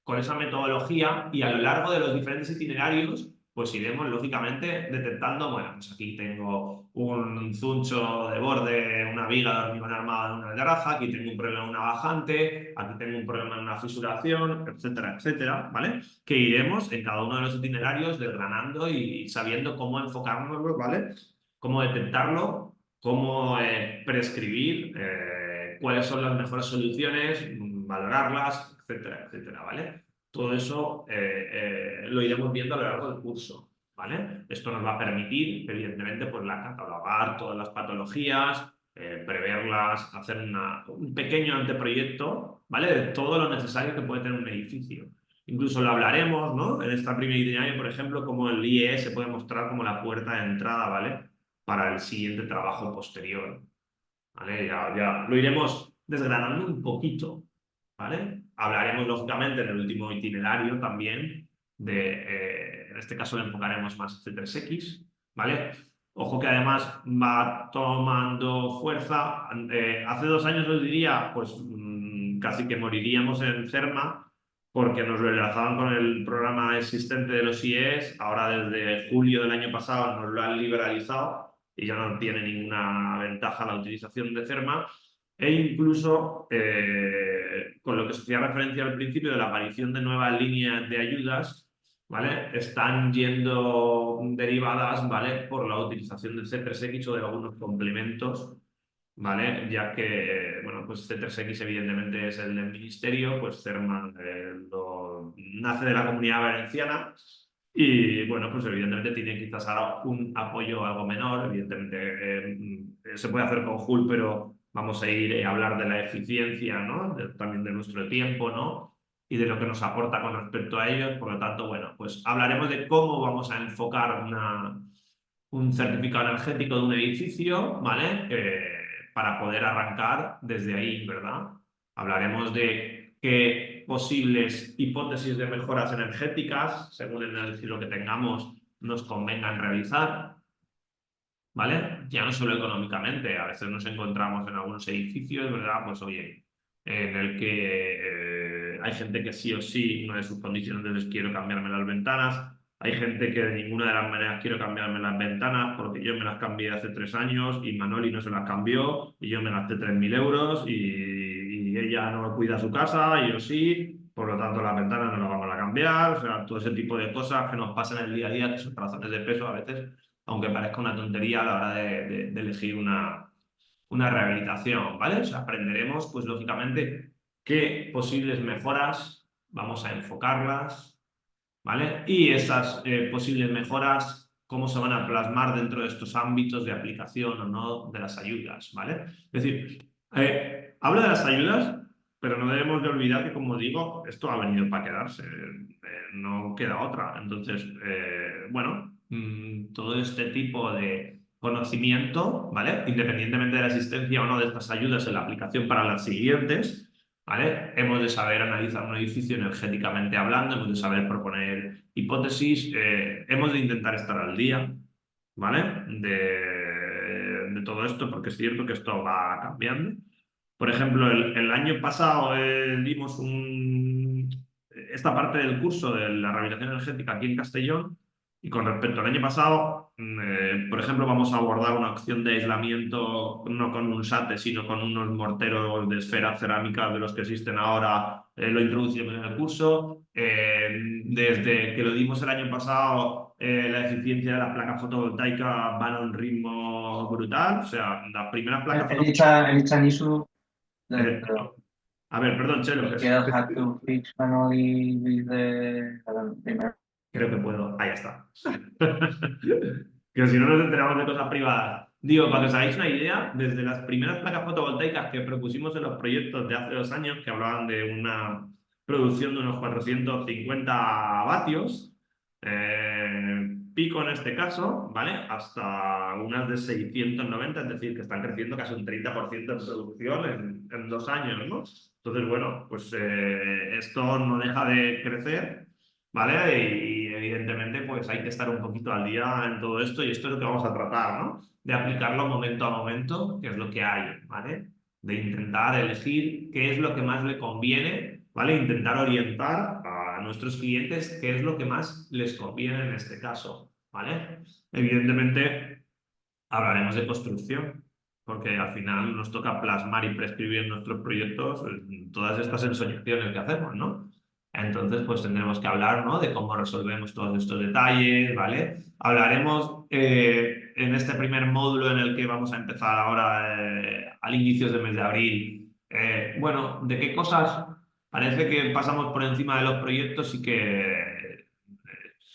con esa metodología y a lo largo de los diferentes itinerarios, pues iremos lógicamente detectando, bueno, pues aquí tengo un zuncho de borde, una viga de hormigón armada en una terraza, aquí tengo un problema en una bajante, aquí tengo un problema en una fisuración, etcétera, etcétera, ¿vale? Que iremos en cada uno de los itinerarios desgranando y sabiendo cómo enfocarnos, ¿vale?, cómo detectarlo, cómo prescribir, cuáles son las mejores soluciones, valorarlas, etcétera, etcétera, ¿vale? Todo eso lo iremos viendo a lo largo del curso, ¿vale? Esto nos va a permitir, evidentemente, pues catalogar todas las patologías, preverlas, hacer un pequeño anteproyecto, ¿vale?, de todo lo necesario que puede tener un edificio. Incluso lo hablaremos, ¿no?, en esta primera itinerario, por ejemplo, cómo el IE se puede mostrar como la puerta de entrada, ¿vale?, para el siguiente trabajo posterior, ¿vale? Ya lo iremos desgranando un poquito, ¿vale? Hablaremos, lógicamente, en el último itinerario también en este caso le enfocaremos más C3X, ¿vale? Ojo que además va tomando fuerza. Hace 2 años os diría, pues casi que moriríamos en CERMA porque nos lo enlazaban con el programa existente de los IES, ahora desde julio del año pasado nos lo han liberalizado y ya no tiene ninguna ventaja la utilización de CERMA, e incluso con lo que se hacía referencia al principio de la aparición de nuevas líneas de ayudas, ¿vale? Están yendo derivadas, ¿vale? Por la utilización del C3X o de algunos complementos, ¿vale? Ya que, bueno, pues C3X evidentemente es el del ministerio, pues CERMA nace de la Comunidad Valenciana y, bueno, pues evidentemente tiene quizás ahora un apoyo algo menor, evidentemente se puede hacer con Hull, pero vamos a ir a hablar de la eficiencia, ¿no? También de nuestro tiempo, ¿no? Y de lo que nos aporta con respecto a ellos, por lo tanto, bueno, pues hablaremos de cómo vamos a enfocar un certificado energético de un edificio, ¿vale? Para poder arrancar desde ahí, ¿verdad? Hablaremos de qué posibles hipótesis de mejoras energéticas, según el estilo que tengamos, nos convengan realizar, ¿vale? Ya no solo económicamente, a veces nos encontramos en algunos edificios, ¿verdad? Pues oye, en el que hay gente que sí o sí, una de sus condiciones es quiero cambiarme las ventanas, hay gente que de ninguna de las maneras quiero cambiarme las ventanas porque yo me las cambié hace 3 años y Manoli no se las cambió y yo me gasté 3.000 euros y ella no cuida su casa y yo sí, por lo tanto las ventanas no las vamos a cambiar, o sea, todo ese tipo de cosas que nos pasan en el día a día, que son razones de peso a veces, aunque parezca una tontería a la hora de elegir una rehabilitación, ¿vale? O sea, aprenderemos, pues lógicamente, qué posibles mejoras vamos a enfocarlas, ¿vale? Y esas posibles mejoras, cómo se van a plasmar dentro de estos ámbitos de aplicación o no de las ayudas, ¿vale? Es decir, hablo de las ayudas, pero no debemos de olvidar que, como digo, esto ha venido para quedarse, no queda otra. Entonces, bueno, todo este tipo de conocimiento, ¿vale? Independientemente de la existencia o no de estas ayudas en la aplicación para las siguientes, ¿vale? Hemos de saber analizar un edificio energéticamente hablando, hemos de saber proponer hipótesis, hemos de intentar estar al día, ¿vale? De todo esto, porque es cierto que esto va cambiando. Por ejemplo, el año pasado dimos esta parte del curso de la rehabilitación energética aquí en Castellón y con respecto al año pasado, por ejemplo, vamos a abordar una opción de aislamiento no con un SATE, sino con unos morteros de esferas cerámicas de los que existen ahora, lo introducimos en el curso. Desde que lo dimos el año pasado, la eficiencia de las placas fotovoltaicas van a un ritmo brutal, o sea, las primeras placas fotovoltaicas... It's an issue that A ver, perdón, Chelo. Miguel had to fix manually with the, I don't remember. Creo que puedo. Ahí está. Que si no nos enteramos de cosas privadas. Digo, para que os hagáis una idea, desde las primeras placas fotovoltaicas que propusimos en los proyectos de hace 2 años, que hablaban de una producción de unos 450 vatios, pico en este caso, ¿vale? Hasta unas de 690, es decir, que están creciendo casi un 30% de producción en 2 años, ¿no? Entonces, bueno, pues esto no deja de crecer, ¿vale? Y evidentemente pues hay que estar un poquito al día en todo esto y esto es lo que vamos a tratar, ¿no? De aplicarlo momento a momento, que es lo que hay, ¿vale? De intentar elegir qué es lo que más le conviene, ¿vale? Intentar orientar a nuestros clientes qué es lo que más les conviene en este caso, ¿vale? Evidentemente hablaremos de construcción, porque al final nos toca plasmar y prescribir en nuestros proyectos todas estas ensoñaciones que hacemos, ¿no? Entonces, pues tendremos que hablar, ¿no? De cómo resolvemos todos estos detalles, ¿vale? Hablaremos en este primer módulo en el que vamos a empezar ahora al inicio del mes de abril. Bueno, de qué cosas parece que pasamos por encima de los proyectos y que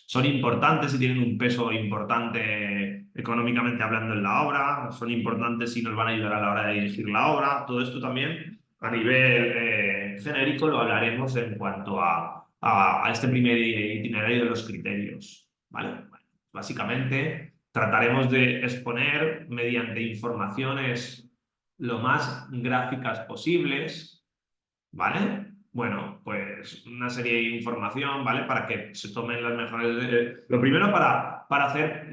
son importantes y tienen un peso importante económicamente hablando en la obra, son importantes y nos van a ayudar a la hora de dirigir la obra. Todo esto también a nivel genérico lo hablaremos en cuanto a este primer itinerario de los criterios, ¿vale? Bueno, básicamente trataremos de exponer mediante informaciones lo más gráficas posibles, ¿vale? Bueno, pues una serie de información, ¿vale? Para que se tomen las mejores... lo primero para hacer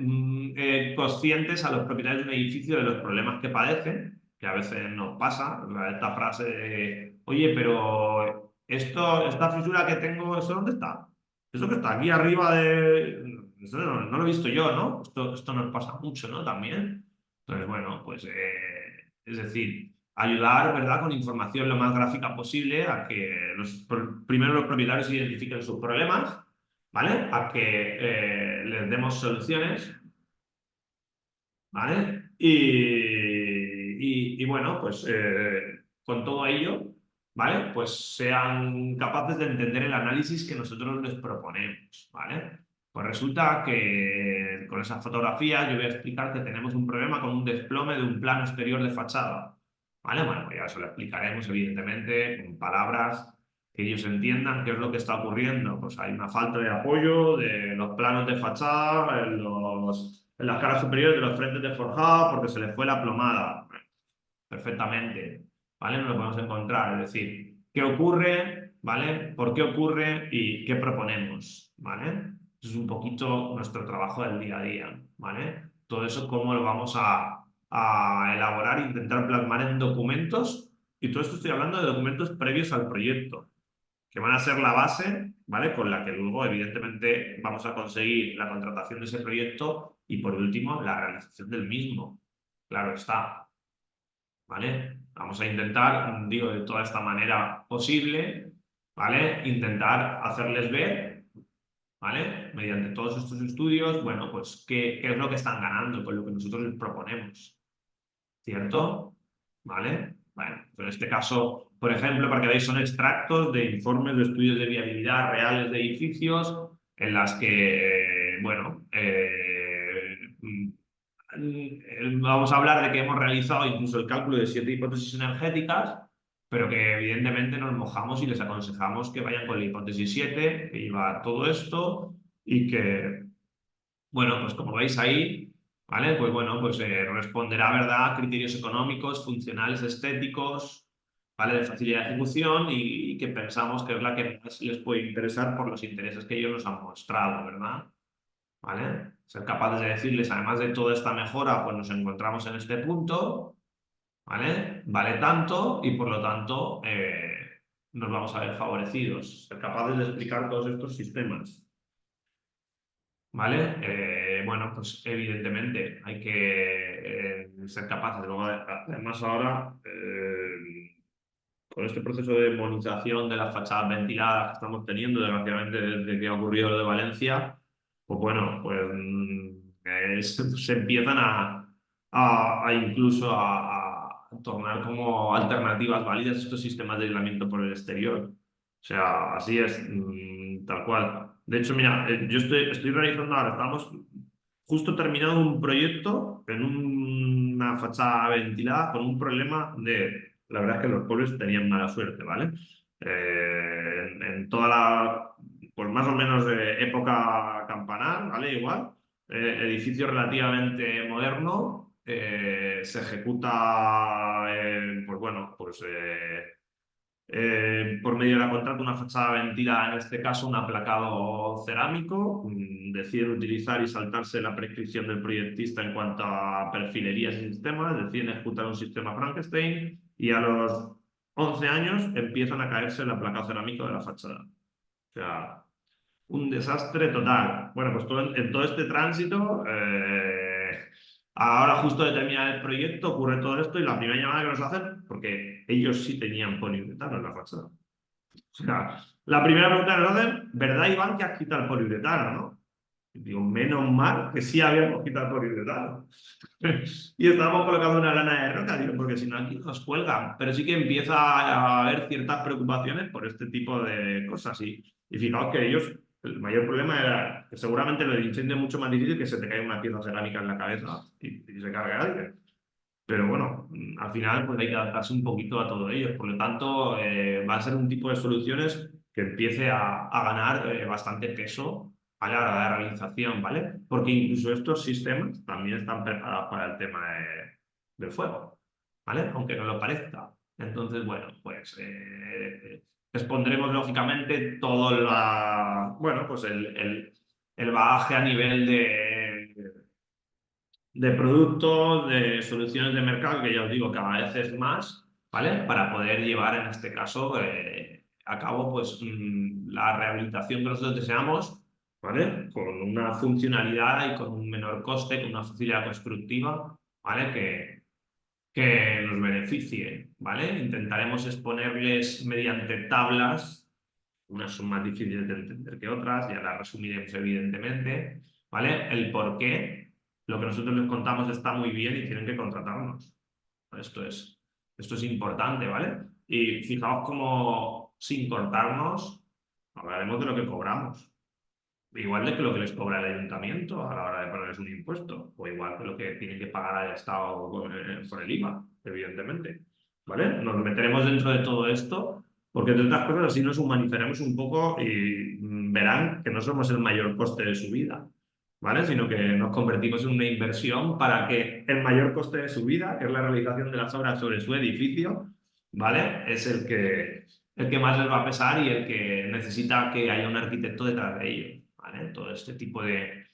conscientes a los propietarios de un edificio de los problemas que padecen, que a veces nos pasa, esta frase de, oye, pero esta fisura que tengo, ¿eso dónde está? Eso que está aquí arriba de... Esto no lo he visto yo, ¿no? Esto nos pasa mucho, ¿no? También. Entonces, bueno, pues es decir, ayudar, ¿verdad? Con información lo más gráfica posible a que primero los propietarios identifiquen sus problemas, ¿vale? A que les demos soluciones, ¿vale? Y bueno, pues con todo ello, ¿vale? Pues sean capaces de entender el análisis que nosotros les proponemos, ¿vale? Pues resulta que con esa fotografía yo voy a explicar que tenemos un problema con un desplome de un plano exterior de fachada, ¿vale? Bueno, pues ya eso lo explicaremos, evidentemente, con palabras que ellos entiendan qué es lo que está ocurriendo. Pues hay una falta de apoyo de los planos de fachada, en las caras superiores de los frentes de forjado porque se les fue la plomada. Perfectamente, ¿vale? Nos lo podemos encontrar, es decir, ¿qué ocurre? ¿Vale? ¿Por qué ocurre? Y ¿qué proponemos? ¿Vale? Eso es un poquito nuestro trabajo del día a día, ¿vale? Todo eso cómo lo vamos a elaborar e intentar plasmar en documentos, y todo esto estoy hablando de documentos previos al proyecto, que van a ser la base, ¿vale? Con la que luego, evidentemente, vamos a conseguir la contratación de ese proyecto y, por último, la realización del mismo. Claro está, ¿vale? Vamos a intentar, digo, de toda esta manera posible, ¿vale? Intentar hacerles ver, ¿vale? Mediante todos estos estudios, bueno, pues qué es lo que están ganando con lo que nosotros les proponemos, ¿cierto? ¿Vale? Bueno, pues en este caso, por ejemplo, para que veáis, son extractos de informes de estudios de viabilidad reales de edificios en las que, bueno, vamos a hablar de que hemos realizado incluso el cálculo de 7 hipótesis energéticas, pero que evidentemente nos mojamos y les aconsejamos que vayan con la hipótesis 7, que lleva todo esto y que, bueno, pues como veis ahí, ¿vale? Pues bueno, pues responderá, ¿verdad?, a criterios económicos, funcionales, estéticos, ¿vale?, de facilidad de ejecución y que pensamos que es la que más les puede interesar por los intereses que ellos nos han mostrado, ¿verdad? ¿Vale? Ser capaces de decirles, además de toda esta mejora, pues nos encontramos en este punto, ¿vale? Vale tanto y por lo tanto nos vamos a ver favorecidos. Ser capaces de explicar todos estos sistemas. ¿Vale? Bueno, pues evidentemente hay que ser capaces. Luego, además ahora, con este proceso de monitorización de las fachadas ventiladas que estamos teniendo, desgraciadamente desde que ha ocurrido lo de Valencia, pues bueno, pues se empiezan a incluso a tornar como alternativas válidas estos sistemas de aislamiento por el exterior. O sea, así es, tal cual. De hecho, mira, yo estoy realizando ahora, estamos justo terminando un proyecto en una fachada ventilada con un problema de... La verdad es que los pueblos tenían mala suerte, ¿vale? En toda la, pues más o menos época campanar, ¿vale? Igual, edificio relativamente moderno, se ejecuta, pues bueno, pues por medio de la contrata una fachada ventilada, en este caso un aplacado cerámico. Deciden utilizar y saltarse la prescripción del proyectista en cuanto a perfilerías y sistemas, deciden ejecutar un sistema Frankenstein y a los 11 años empiezan a caerse el aplacado cerámico de la fachada. O sea, un desastre total. Bueno, pues en todo este tránsito, ahora justo de terminar el proyecto ocurre todo esto y la primera llamada que nos hacen, porque ellos sí tenían poliuretano en la fachada. O sea, la primera pregunta que nos hacen, ¿verdad, Iván, que has quitado el poliuretano, no? Y digo, menos mal que sí habíamos quitado el poliuretano. Y estábamos colocando una lana de roca, digo, porque si no aquí nos cuelgan. Pero sí que empieza a haber ciertas preocupaciones por este tipo de cosas. Y fijaos que ellos, el mayor problema era que seguramente lo del incendio es mucho más difícil que se te caiga una pieza cerámica en la cabeza y se cargue a alguien. Pero bueno, al final pues hay que adaptarse un poquito a todo ello. Por lo tanto, va a ser un tipo de soluciones que empiece a ganar bastante peso a la hora de realización, ¿vale? Porque incluso estos sistemas también están preparados para el tema del fuego, ¿vale? Aunque no lo parezca. Entonces, bueno, pues expondremos lógicamente todo bueno, pues el bagaje a nivel de productos, de soluciones de mercado, que ya os digo, cada vez es más, ¿vale? Para poder llevar, en este caso, a cabo pues, la rehabilitación que nosotros deseamos, ¿vale? Con una funcionalidad y con un menor coste, con una facilidad constructiva, ¿vale? Que nos beneficie, ¿vale? Intentaremos exponerles mediante tablas, unas son más difíciles de entender que otras, ya las resumiremos evidentemente, ¿vale? El por qué lo que nosotros les contamos está muy bien y tienen que contratarnos. Esto es importante, ¿vale? Y fijaos cómo, sin cortarnos, hablaremos de lo que cobramos. Igual de que lo que les cobra el ayuntamiento a la hora de ponerles un impuesto, o igual que lo que tienen que pagar al Estado por el IVA, evidentemente. ¿Vale? Nos meteremos dentro de todo esto, porque entre otras cosas así nos humanizaremos un poco y verán que no somos el mayor coste de su vida, ¿vale? Sino que nos convertimos en una inversión para que el mayor coste de su vida, que es la realización de las obras sobre su edificio, ¿vale? Es el que más les va a pesar y el que necesita que haya un arquitecto detrás de ello, ¿vale? Todo este tipo de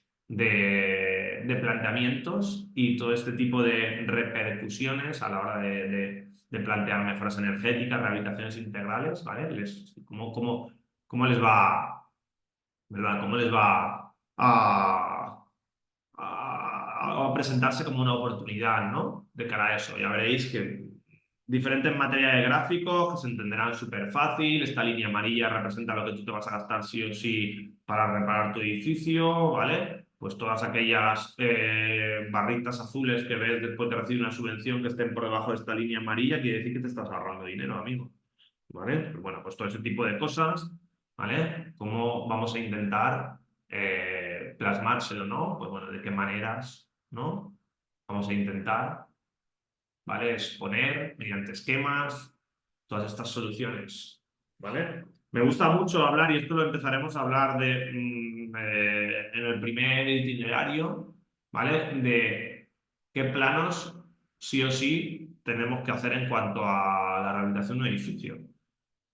planteamientos y todo este tipo de repercusiones a la hora de plantear mejoras energéticas, rehabilitaciones integrales, ¿vale? ¿Cómo les va, ¿verdad? ¿Cómo les va a presentarse como una oportunidad, ¿no? De cara a eso. Ya veréis que diferentes materiales gráficos que se entenderán súper fácil. Esta línea amarilla representa lo que tú te vas a gastar sí o sí para reparar tu edificio, ¿vale? Pues todas aquellas barritas azules que ves después de recibir una subvención que estén por debajo de esta línea amarilla, quiere decir que te estás ahorrando dinero, amigo. ¿Vale? Pues bueno, pues todo ese tipo de cosas, ¿vale? ¿Cómo vamos a intentar plasmárselo, ¿no? Pues bueno, ¿de qué maneras, ¿no? Vamos a intentar, ¿vale? Exponer mediante esquemas todas estas soluciones, ¿vale? Me gusta mucho hablar, y esto lo empezaremos a hablar en el primer itinerario, ¿vale? De qué planos sí o sí tenemos que hacer en cuanto a la rehabilitación de un edificio.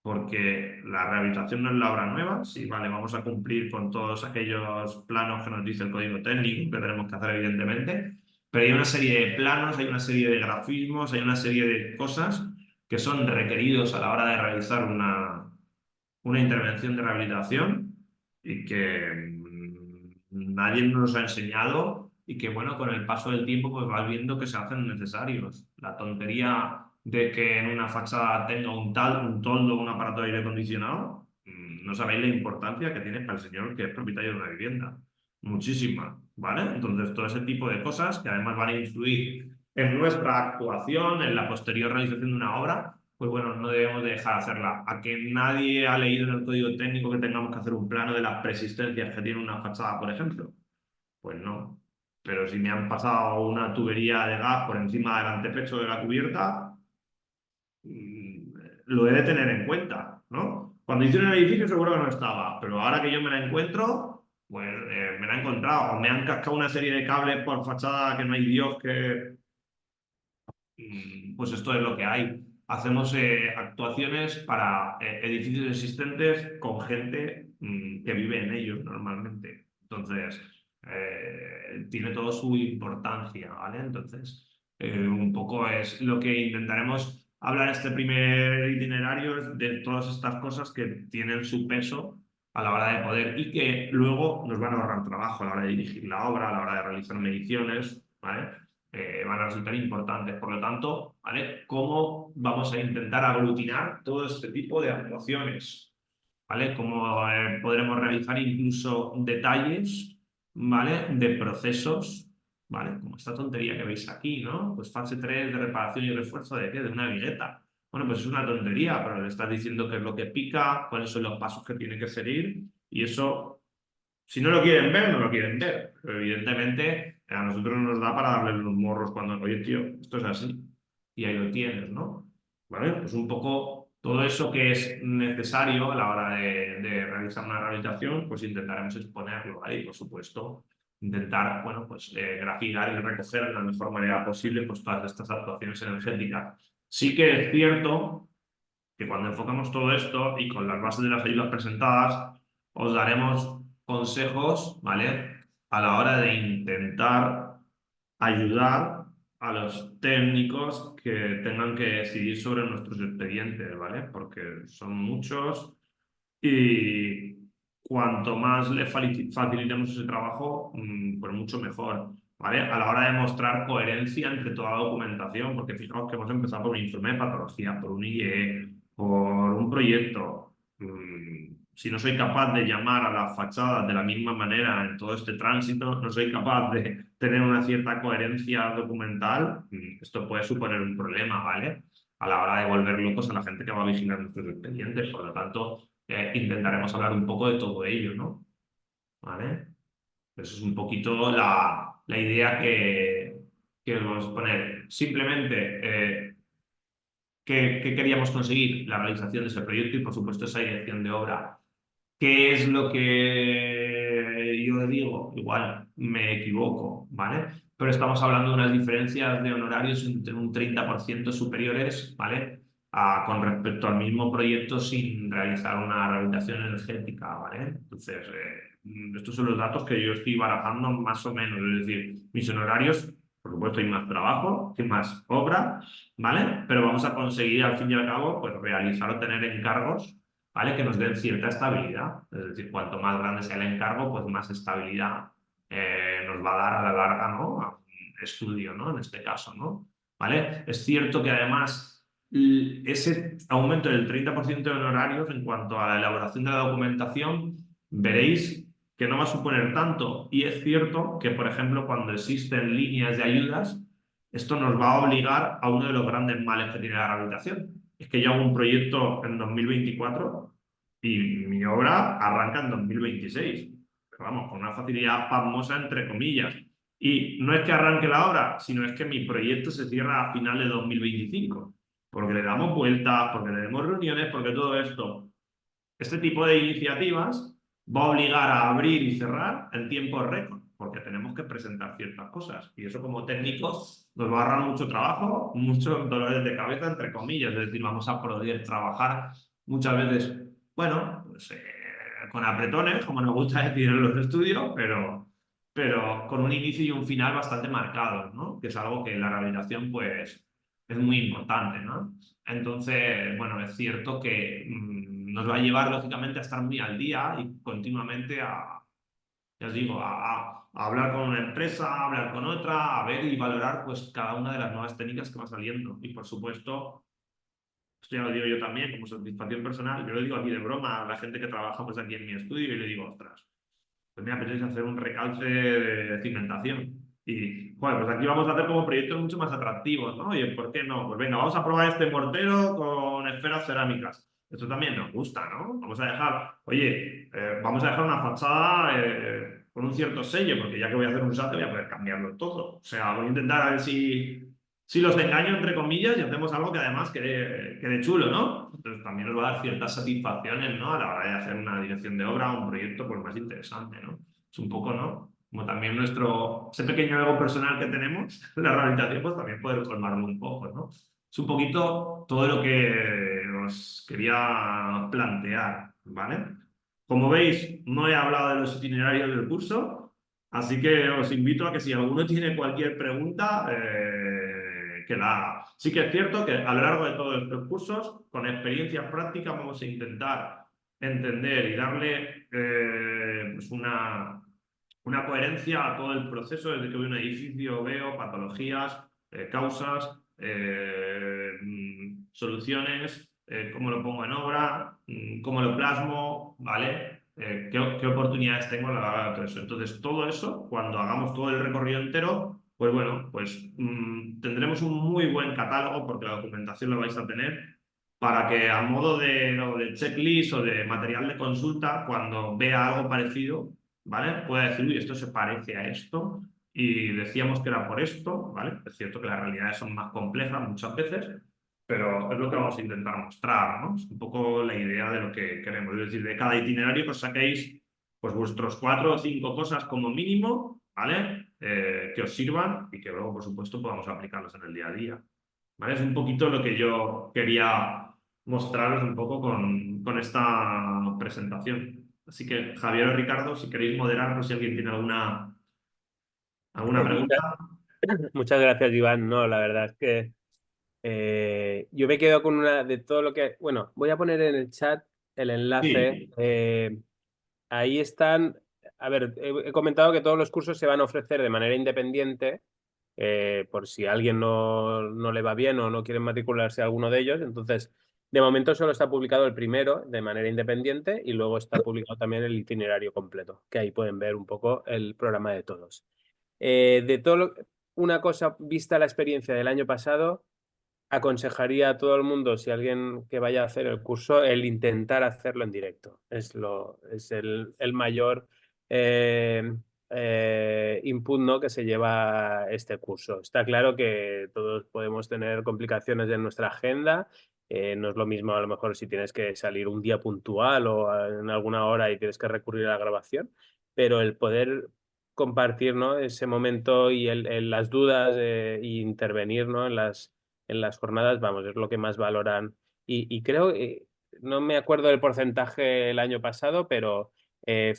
Porque la rehabilitación no es la obra nueva, sí, vale, vamos a cumplir con todos aquellos planos que nos dice el código técnico que tenemos que hacer, evidentemente, pero hay una serie de planos, hay una serie de grafismos, hay una serie de cosas que son requeridos a la hora de realizar una intervención de rehabilitación y que nadie nos ha enseñado y que, bueno, con el paso del tiempo pues vas viendo que se hacen necesarios. La tontería de que en una fachada tenga un toldo o un aparato de aire acondicionado, no sabéis la importancia que tiene para el señor que es propietario de una vivienda. Muchísima, ¿vale? Entonces, todo ese tipo de cosas que además van a influir en nuestra actuación, en la posterior realización de una obra, pues bueno, no debemos de dejar de hacerla. A que nadie ha leído en el código técnico que tengamos que hacer un plano de las persistencias que tiene una fachada, por ejemplo. Pues no. Pero si me han pasado una tubería de gas por encima del antepecho de la cubierta, lo he de tener en cuenta, ¿no? Cuando hicieron el edificio seguro que no estaba, pero ahora que yo me la encuentro, pues me la he encontrado. O me han cascado una serie de cables por fachada que no hay Dios que... Pues esto es lo que hay. Hacemos actuaciones para edificios existentes con gente que vive en ellos normalmente. Entonces, tiene todo su importancia, ¿vale? Entonces, un poco es lo que intentaremos hablar este primer itinerario, es de todas estas cosas que tienen su peso a la hora de poder y que luego nos van a ahorrar trabajo a la hora de dirigir la obra, a la hora de realizar mediciones, ¿vale? Van a resultar importantes. Por lo tanto, ¿vale? ¿Cómo vamos a intentar aglutinar todo este tipo de actuaciones? ¿Vale? ¿Cómo podremos realizar incluso detalles, ¿vale? De procesos, ¿vale? Como esta tontería que veis aquí, ¿no? Pues fase 3 de reparación y refuerzo ¿de qué? De una vigueta. Bueno, pues es una tontería, pero le estás diciendo qué es lo que pica, cuáles son los pasos que tiene que seguir, y eso, si no lo quieren ver, no lo quieren ver. Pero evidentemente a nosotros nos da para darle los morros cuando, oye, tío, esto es así. Y ahí lo tienes, ¿no? ¿Vale? Pues un poco todo eso que es necesario a la hora de realizar una rehabilitación, pues intentaremos exponerlo, ¿vale? Y por supuesto, intentar, bueno, pues graficar y recoger de la mejor manera posible pues todas estas actuaciones energéticas. Sí que es cierto que cuando enfocamos todo esto y con las bases de las ayudas presentadas, os daremos consejos, ¿vale? A la hora de intentar ayudar a los técnicos que tengan que decidir sobre nuestros expedientes, ¿vale? Porque son muchos y cuanto más le facilitemos ese trabajo, pues mucho mejor, ¿vale? A la hora de mostrar coherencia entre toda la documentación, porque fijaos que hemos empezado por un informe de patología, por un IE, por un proyecto. Si no soy capaz de llamar a las fachadas de la misma manera en todo este tránsito, no soy capaz de tener una cierta coherencia documental, esto puede suponer un problema, ¿vale? A la hora de volver locos a la gente que va a vigilar nuestros expedientes. Por lo tanto, intentaremos hablar un poco de todo ello, ¿no? ¿Vale? Eso es un poquito la idea que os vamos a poner. Simplemente, ¿qué queríamos conseguir? La realización de ese proyecto y, por supuesto, esa dirección de obra. ¿Qué es lo que yo digo? Igual me equivoco, ¿vale? Pero estamos hablando de unas diferencias de honorarios entre un 30% superiores, ¿vale? Con respecto al mismo proyecto sin realizar una rehabilitación energética, ¿vale? Entonces, estos son los datos que yo estoy barajando más o menos. Es decir, mis honorarios, por supuesto, hay más trabajo, hay más obra, ¿vale? Pero vamos a conseguir, al fin y al cabo, pues realizar o tener encargos, ¿vale? Que nos den cierta estabilidad. Es decir, cuanto más grande sea el encargo, pues más estabilidad nos va a dar a la larga, ¿no? A un estudio, ¿no? En este caso, ¿no? ¿Vale? Es cierto que además ese aumento del 30% de honorarios en cuanto a la elaboración de la documentación, veréis que no va a suponer tanto. Y es cierto que, por ejemplo, cuando existen líneas de ayudas, esto nos va a obligar a uno de los grandes males que tiene la rehabilitación. Es que yo hago un proyecto en 2024 y mi obra arranca en 2026. Pero vamos, con una facilidad pasmosa, entre comillas. Y no es que arranque la obra, sino es que mi proyecto se cierra a final de 2025. Porque le damos vueltas, porque le damos reuniones, porque todo esto, este tipo de iniciativas va a obligar a abrir y cerrar en tiempo récord, porque tenemos que presentar ciertas cosas. Y eso como técnicos nos va a ahorrar mucho trabajo, muchos dolores de cabeza, entre comillas. Es decir, vamos a poder trabajar muchas veces, bueno, pues, con apretones, como nos gusta decir en los estudios, pero con un inicio y un final bastante marcados, ¿no? Que es algo que en la rehabilitación, pues, es muy importante, ¿no? Entonces, bueno, es cierto que nos va a llevar, lógicamente, a estar muy al día y continuamente ya os digo, a hablar con una empresa, a hablar con otra, a ver y valorar pues cada una de las nuevas técnicas que va saliendo. Y, por supuesto, esto ya lo digo yo también, como satisfacción personal, yo lo digo aquí de broma a la gente que trabaja pues aquí en mi estudio y le digo, ostras, pues me apetece hacer un recalce de cimentación. Y, bueno, pues aquí vamos a hacer como proyectos mucho más atractivos, ¿no? Oye, ¿por qué no? Pues venga, vamos a probar este mortero con esferas cerámicas. Esto también nos gusta, ¿no? Vamos a dejar, oye, vamos a dejar una fachada con un cierto sello, porque ya que voy a hacer un salto voy a poder cambiarlo todo. O sea, voy a intentar a ver si los engaño, entre comillas, y hacemos algo que además quede chulo, ¿no? Entonces también nos va a dar ciertas satisfacciones, ¿no? A la hora de hacer una dirección de obra o un proyecto pues, más interesante, ¿no? Es un poco, ¿no? Como también ese pequeño ego personal que tenemos, la rehabilitación, pues también poder colmarlo un poco, ¿no? Es un poquito todo lo que os quería plantear, ¿vale? Como veis, no he hablado de los itinerarios del curso, así que os invito a que si alguno tiene cualquier pregunta, que la haga. Sí que es cierto que a lo largo de todos estos cursos, con experiencias prácticas, vamos a intentar entender y darle pues una coherencia a todo el proceso. Desde que veo un edificio, veo patologías, causas, soluciones, cómo lo pongo en obra, cómo lo plasmo, ¿vale? ¿Qué oportunidades tengo a la hora de todo eso? Entonces, todo eso, cuando hagamos todo el recorrido entero, pues bueno, pues tendremos un muy buen catálogo porque la documentación lo vais a tener para que a modo de checklist o de material de consulta, cuando vea algo parecido, ¿vale? Pueda decir, uy, esto se parece a esto y decíamos que era por esto, ¿vale? Es cierto que las realidades son más complejas muchas veces, pero es lo que vamos a intentar mostrar, ¿no? Es un poco la idea de lo que queremos. Es decir, de cada itinerario que os saquéis pues vuestros 4 o 5 cosas como mínimo, ¿vale? Que os sirvan y que luego, por supuesto, podamos aplicarlas en el día a día. ¿Vale? Es un poquito lo que yo quería mostraros un poco con esta presentación. Así que, Javier o Ricardo, si queréis moderarnos, si alguien tiene alguna pregunta. Muchas gracias, Iván. No, la verdad es que yo me quedo con una de todo lo que... Bueno, voy a poner en el chat el enlace. Sí, Ahí están... A ver, he comentado que todos los cursos se van a ofrecer de manera independiente, por si a alguien no le va bien o no quiere matricularse a alguno de ellos. Entonces, de momento solo está publicado el primero de manera independiente y luego está publicado también el itinerario completo, que ahí pueden ver un poco el programa de todos. De todo una cosa, vista la experiencia del año pasado, aconsejaría a todo el mundo, si alguien que vaya a hacer el curso, el intentar hacerlo en directo. Es el mayor input, ¿no?, que se lleva este curso. Está claro que todos podemos tener complicaciones en nuestra agenda. No es lo mismo a lo mejor si tienes que salir un día puntual o en alguna hora y tienes que recurrir a la grabación, pero el poder compartir, ¿no?, ese momento y las dudas e intervenir, ¿no?, en las jornadas, vamos, es lo que más valoran. Y creo, no me acuerdo del porcentaje el año pasado, pero me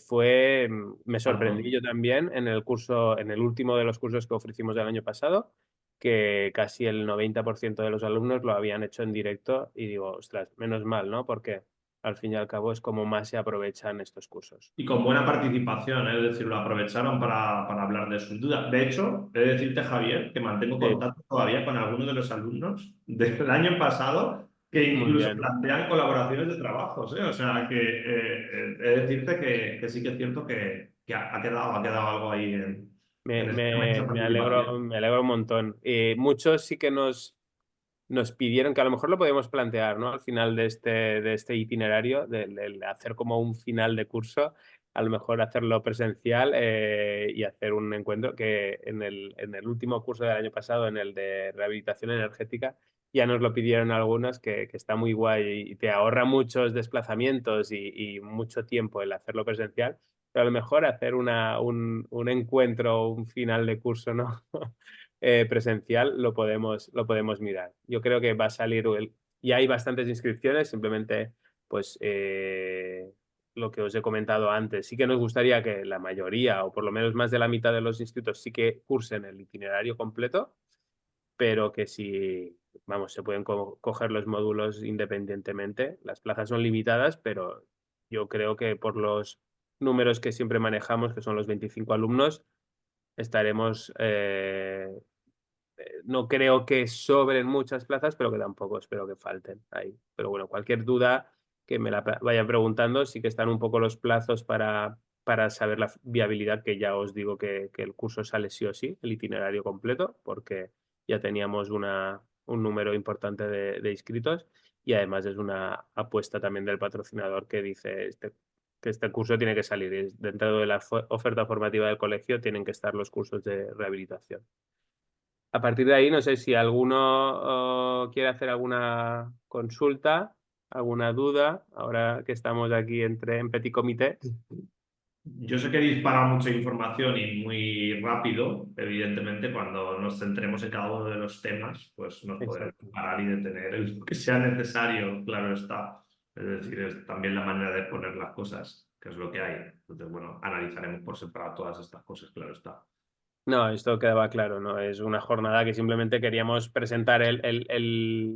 sorprendí tanto. yo también en el curso, en el último de los cursos que ofrecimos el año pasado, que casi el 90% de los alumnos lo habían hecho en directo y digo, ostras, menos mal, ¿no? Porque al fin y al cabo es como más se aprovechan estos cursos. Y con buena participación, es decir, lo aprovecharon para hablar de sus dudas. De hecho, he de decirte, Javier, que mantengo Sí, contacto todavía con algunos de los alumnos del año pasado que muy incluso bien. plantean colaboraciones de trabajos, ¿eh? O sea, que he de decirte que sí que es cierto que ha quedado algo ahí en este tema y esa participación. Me alegro un montón. Muchos sí que nos pidieron, que a lo mejor lo podemos plantear, ¿no?, al final de este itinerario, de hacer como un final de curso, a lo mejor hacerlo presencial y hacer un encuentro que en el último curso del año pasado, en el de rehabilitación energética, ya nos lo pidieron algunos, que está muy guay y te ahorra muchos desplazamientos y mucho tiempo el hacerlo presencial, pero a lo mejor hacer un encuentro, un final de curso, ¿no? Presencial, lo podemos mirar. Yo creo que va a salir y hay bastantes inscripciones, simplemente pues lo que os he comentado antes. Sí que nos gustaría que la mayoría, o por lo menos más de la mitad de los inscritos, sí que cursen el itinerario completo, pero que si, vamos, se pueden coger los módulos independientemente. Las plazas son limitadas, pero yo creo que por los números que siempre manejamos, que son los 25 alumnos, estaremos no creo que sobren muchas plazas, pero que tampoco espero que falten ahí. Pero bueno, cualquier duda que me la vayan preguntando, sí que están un poco los plazos para saber la viabilidad, que ya os digo que el curso sale sí o sí, el itinerario completo, porque ya teníamos un número importante de inscritos y además es una apuesta también del patrocinador que dice que este curso tiene que salir. Dentro de la oferta formativa del colegio tienen que estar los cursos de rehabilitación. A partir de ahí, no sé si alguno quiere hacer alguna consulta, alguna duda, ahora que estamos aquí en petit comité. Yo sé que dispara mucha información y muy rápido, evidentemente, cuando nos centremos en cada uno de los temas, pues nos podremos Exacto. parar y detener en lo que sea necesario, claro está. Es decir, es también la manera de poner las cosas, que es lo que hay. Entonces, bueno, analizaremos por separado todas estas cosas, claro está. No, esto quedaba claro, ¿no? Es una jornada que simplemente queríamos presentar el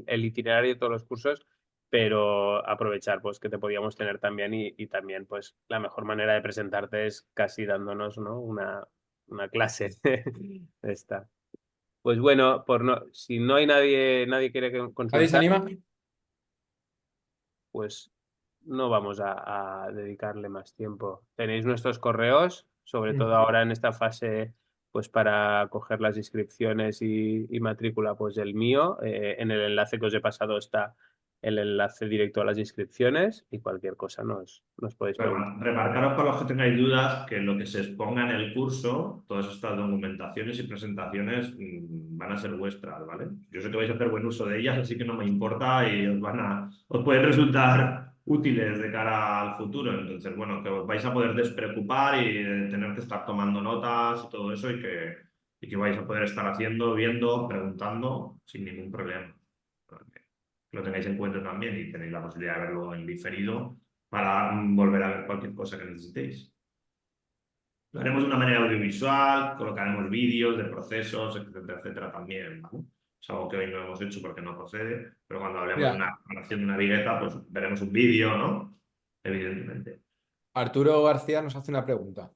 itinerario de todos los cursos, pero aprovechar pues que te podíamos tener también y también pues la mejor manera de presentarte es casi dándonos, ¿no?, una clase. Esta. Pues bueno, si no hay nadie quiere ¿Nadie se consultar, anima? pues no vamos a dedicarle más tiempo. Tenéis nuestros correos, sobre todo Mm. ahora en esta fase, pues para coger las inscripciones y matrícula, pues el mío. En el enlace que os he pasado está el enlace directo a las inscripciones y cualquier cosa nos podéis preguntar. Remarcaros para los que tengáis dudas que lo que se exponga en el curso, todas estas documentaciones y presentaciones van a ser vuestras, ¿vale? Yo sé que vais a hacer buen uso de ellas, así que no me importa y os pueden resultar útiles de cara al futuro. Entonces, bueno, que os vais a poder despreocupar y tener que estar tomando notas y todo eso y que vais a poder estar haciendo, viendo, preguntando sin ningún problema. Que lo tengáis en cuenta también y tenéis la posibilidad de verlo en diferido para volver a ver cualquier cosa que necesitéis. Lo haremos de una manera audiovisual, colocaremos vídeos de procesos, etcétera, etcétera también, ¿vale? Es algo que hoy no hemos hecho porque no procede, pero cuando hablemos de Mira, una preparación de una vigueta, pues veremos un vídeo, ¿no? Evidentemente. Arturo García nos hace una pregunta.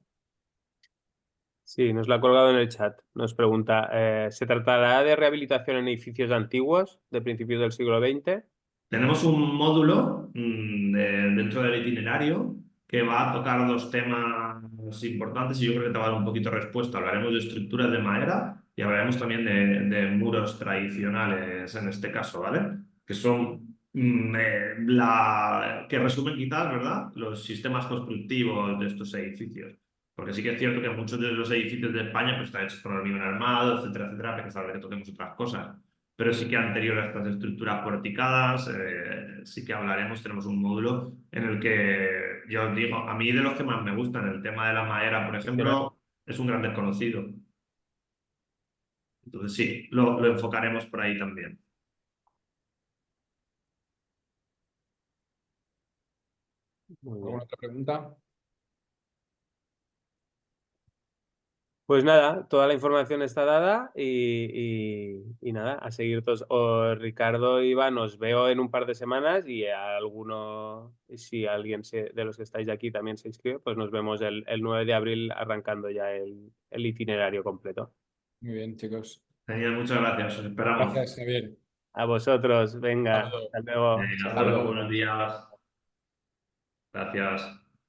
Sí, nos lo ha colgado en el chat. Nos pregunta, ¿se tratará de rehabilitación en edificios antiguos de principios del siglo XX? Tenemos un módulo dentro del itinerario que va a tocar dos temas importantes y yo creo que te va a dar un poquito de respuesta. Hablaremos de estructuras de madera y hablaremos también de muros tradicionales en este caso, ¿vale? Que son que resumen quizás, ¿verdad? Los sistemas constructivos de estos edificios. Porque sí que es cierto que muchos de los edificios de España pues, están hechos con hormigón armado, etcétera, etcétera, pero es que toquemos otras cosas, pero sí que anterior a estas estructuras porticadas, sí que hablaremos, tenemos un módulo en el que, yo os digo, a mí de los que más me gustan, el tema de la madera, por ejemplo, es un gran desconocido. Entonces sí, lo enfocaremos por ahí también. Muy bien. ¿Alguna otra pregunta? Pues nada, toda la información está dada y nada, a seguir todos. O Ricardo, Iván, os veo en un par de semanas y a alguno, si alguien de los que estáis aquí también se inscribe, pues nos vemos el 9 de abril arrancando ya el itinerario completo. Muy bien, chicos. Genial, muchas gracias, os esperamos. Gracias, Javier. A vosotros, venga, Saludos. hasta luego. Hasta Hasta luego, luego. buenos días. Gracias.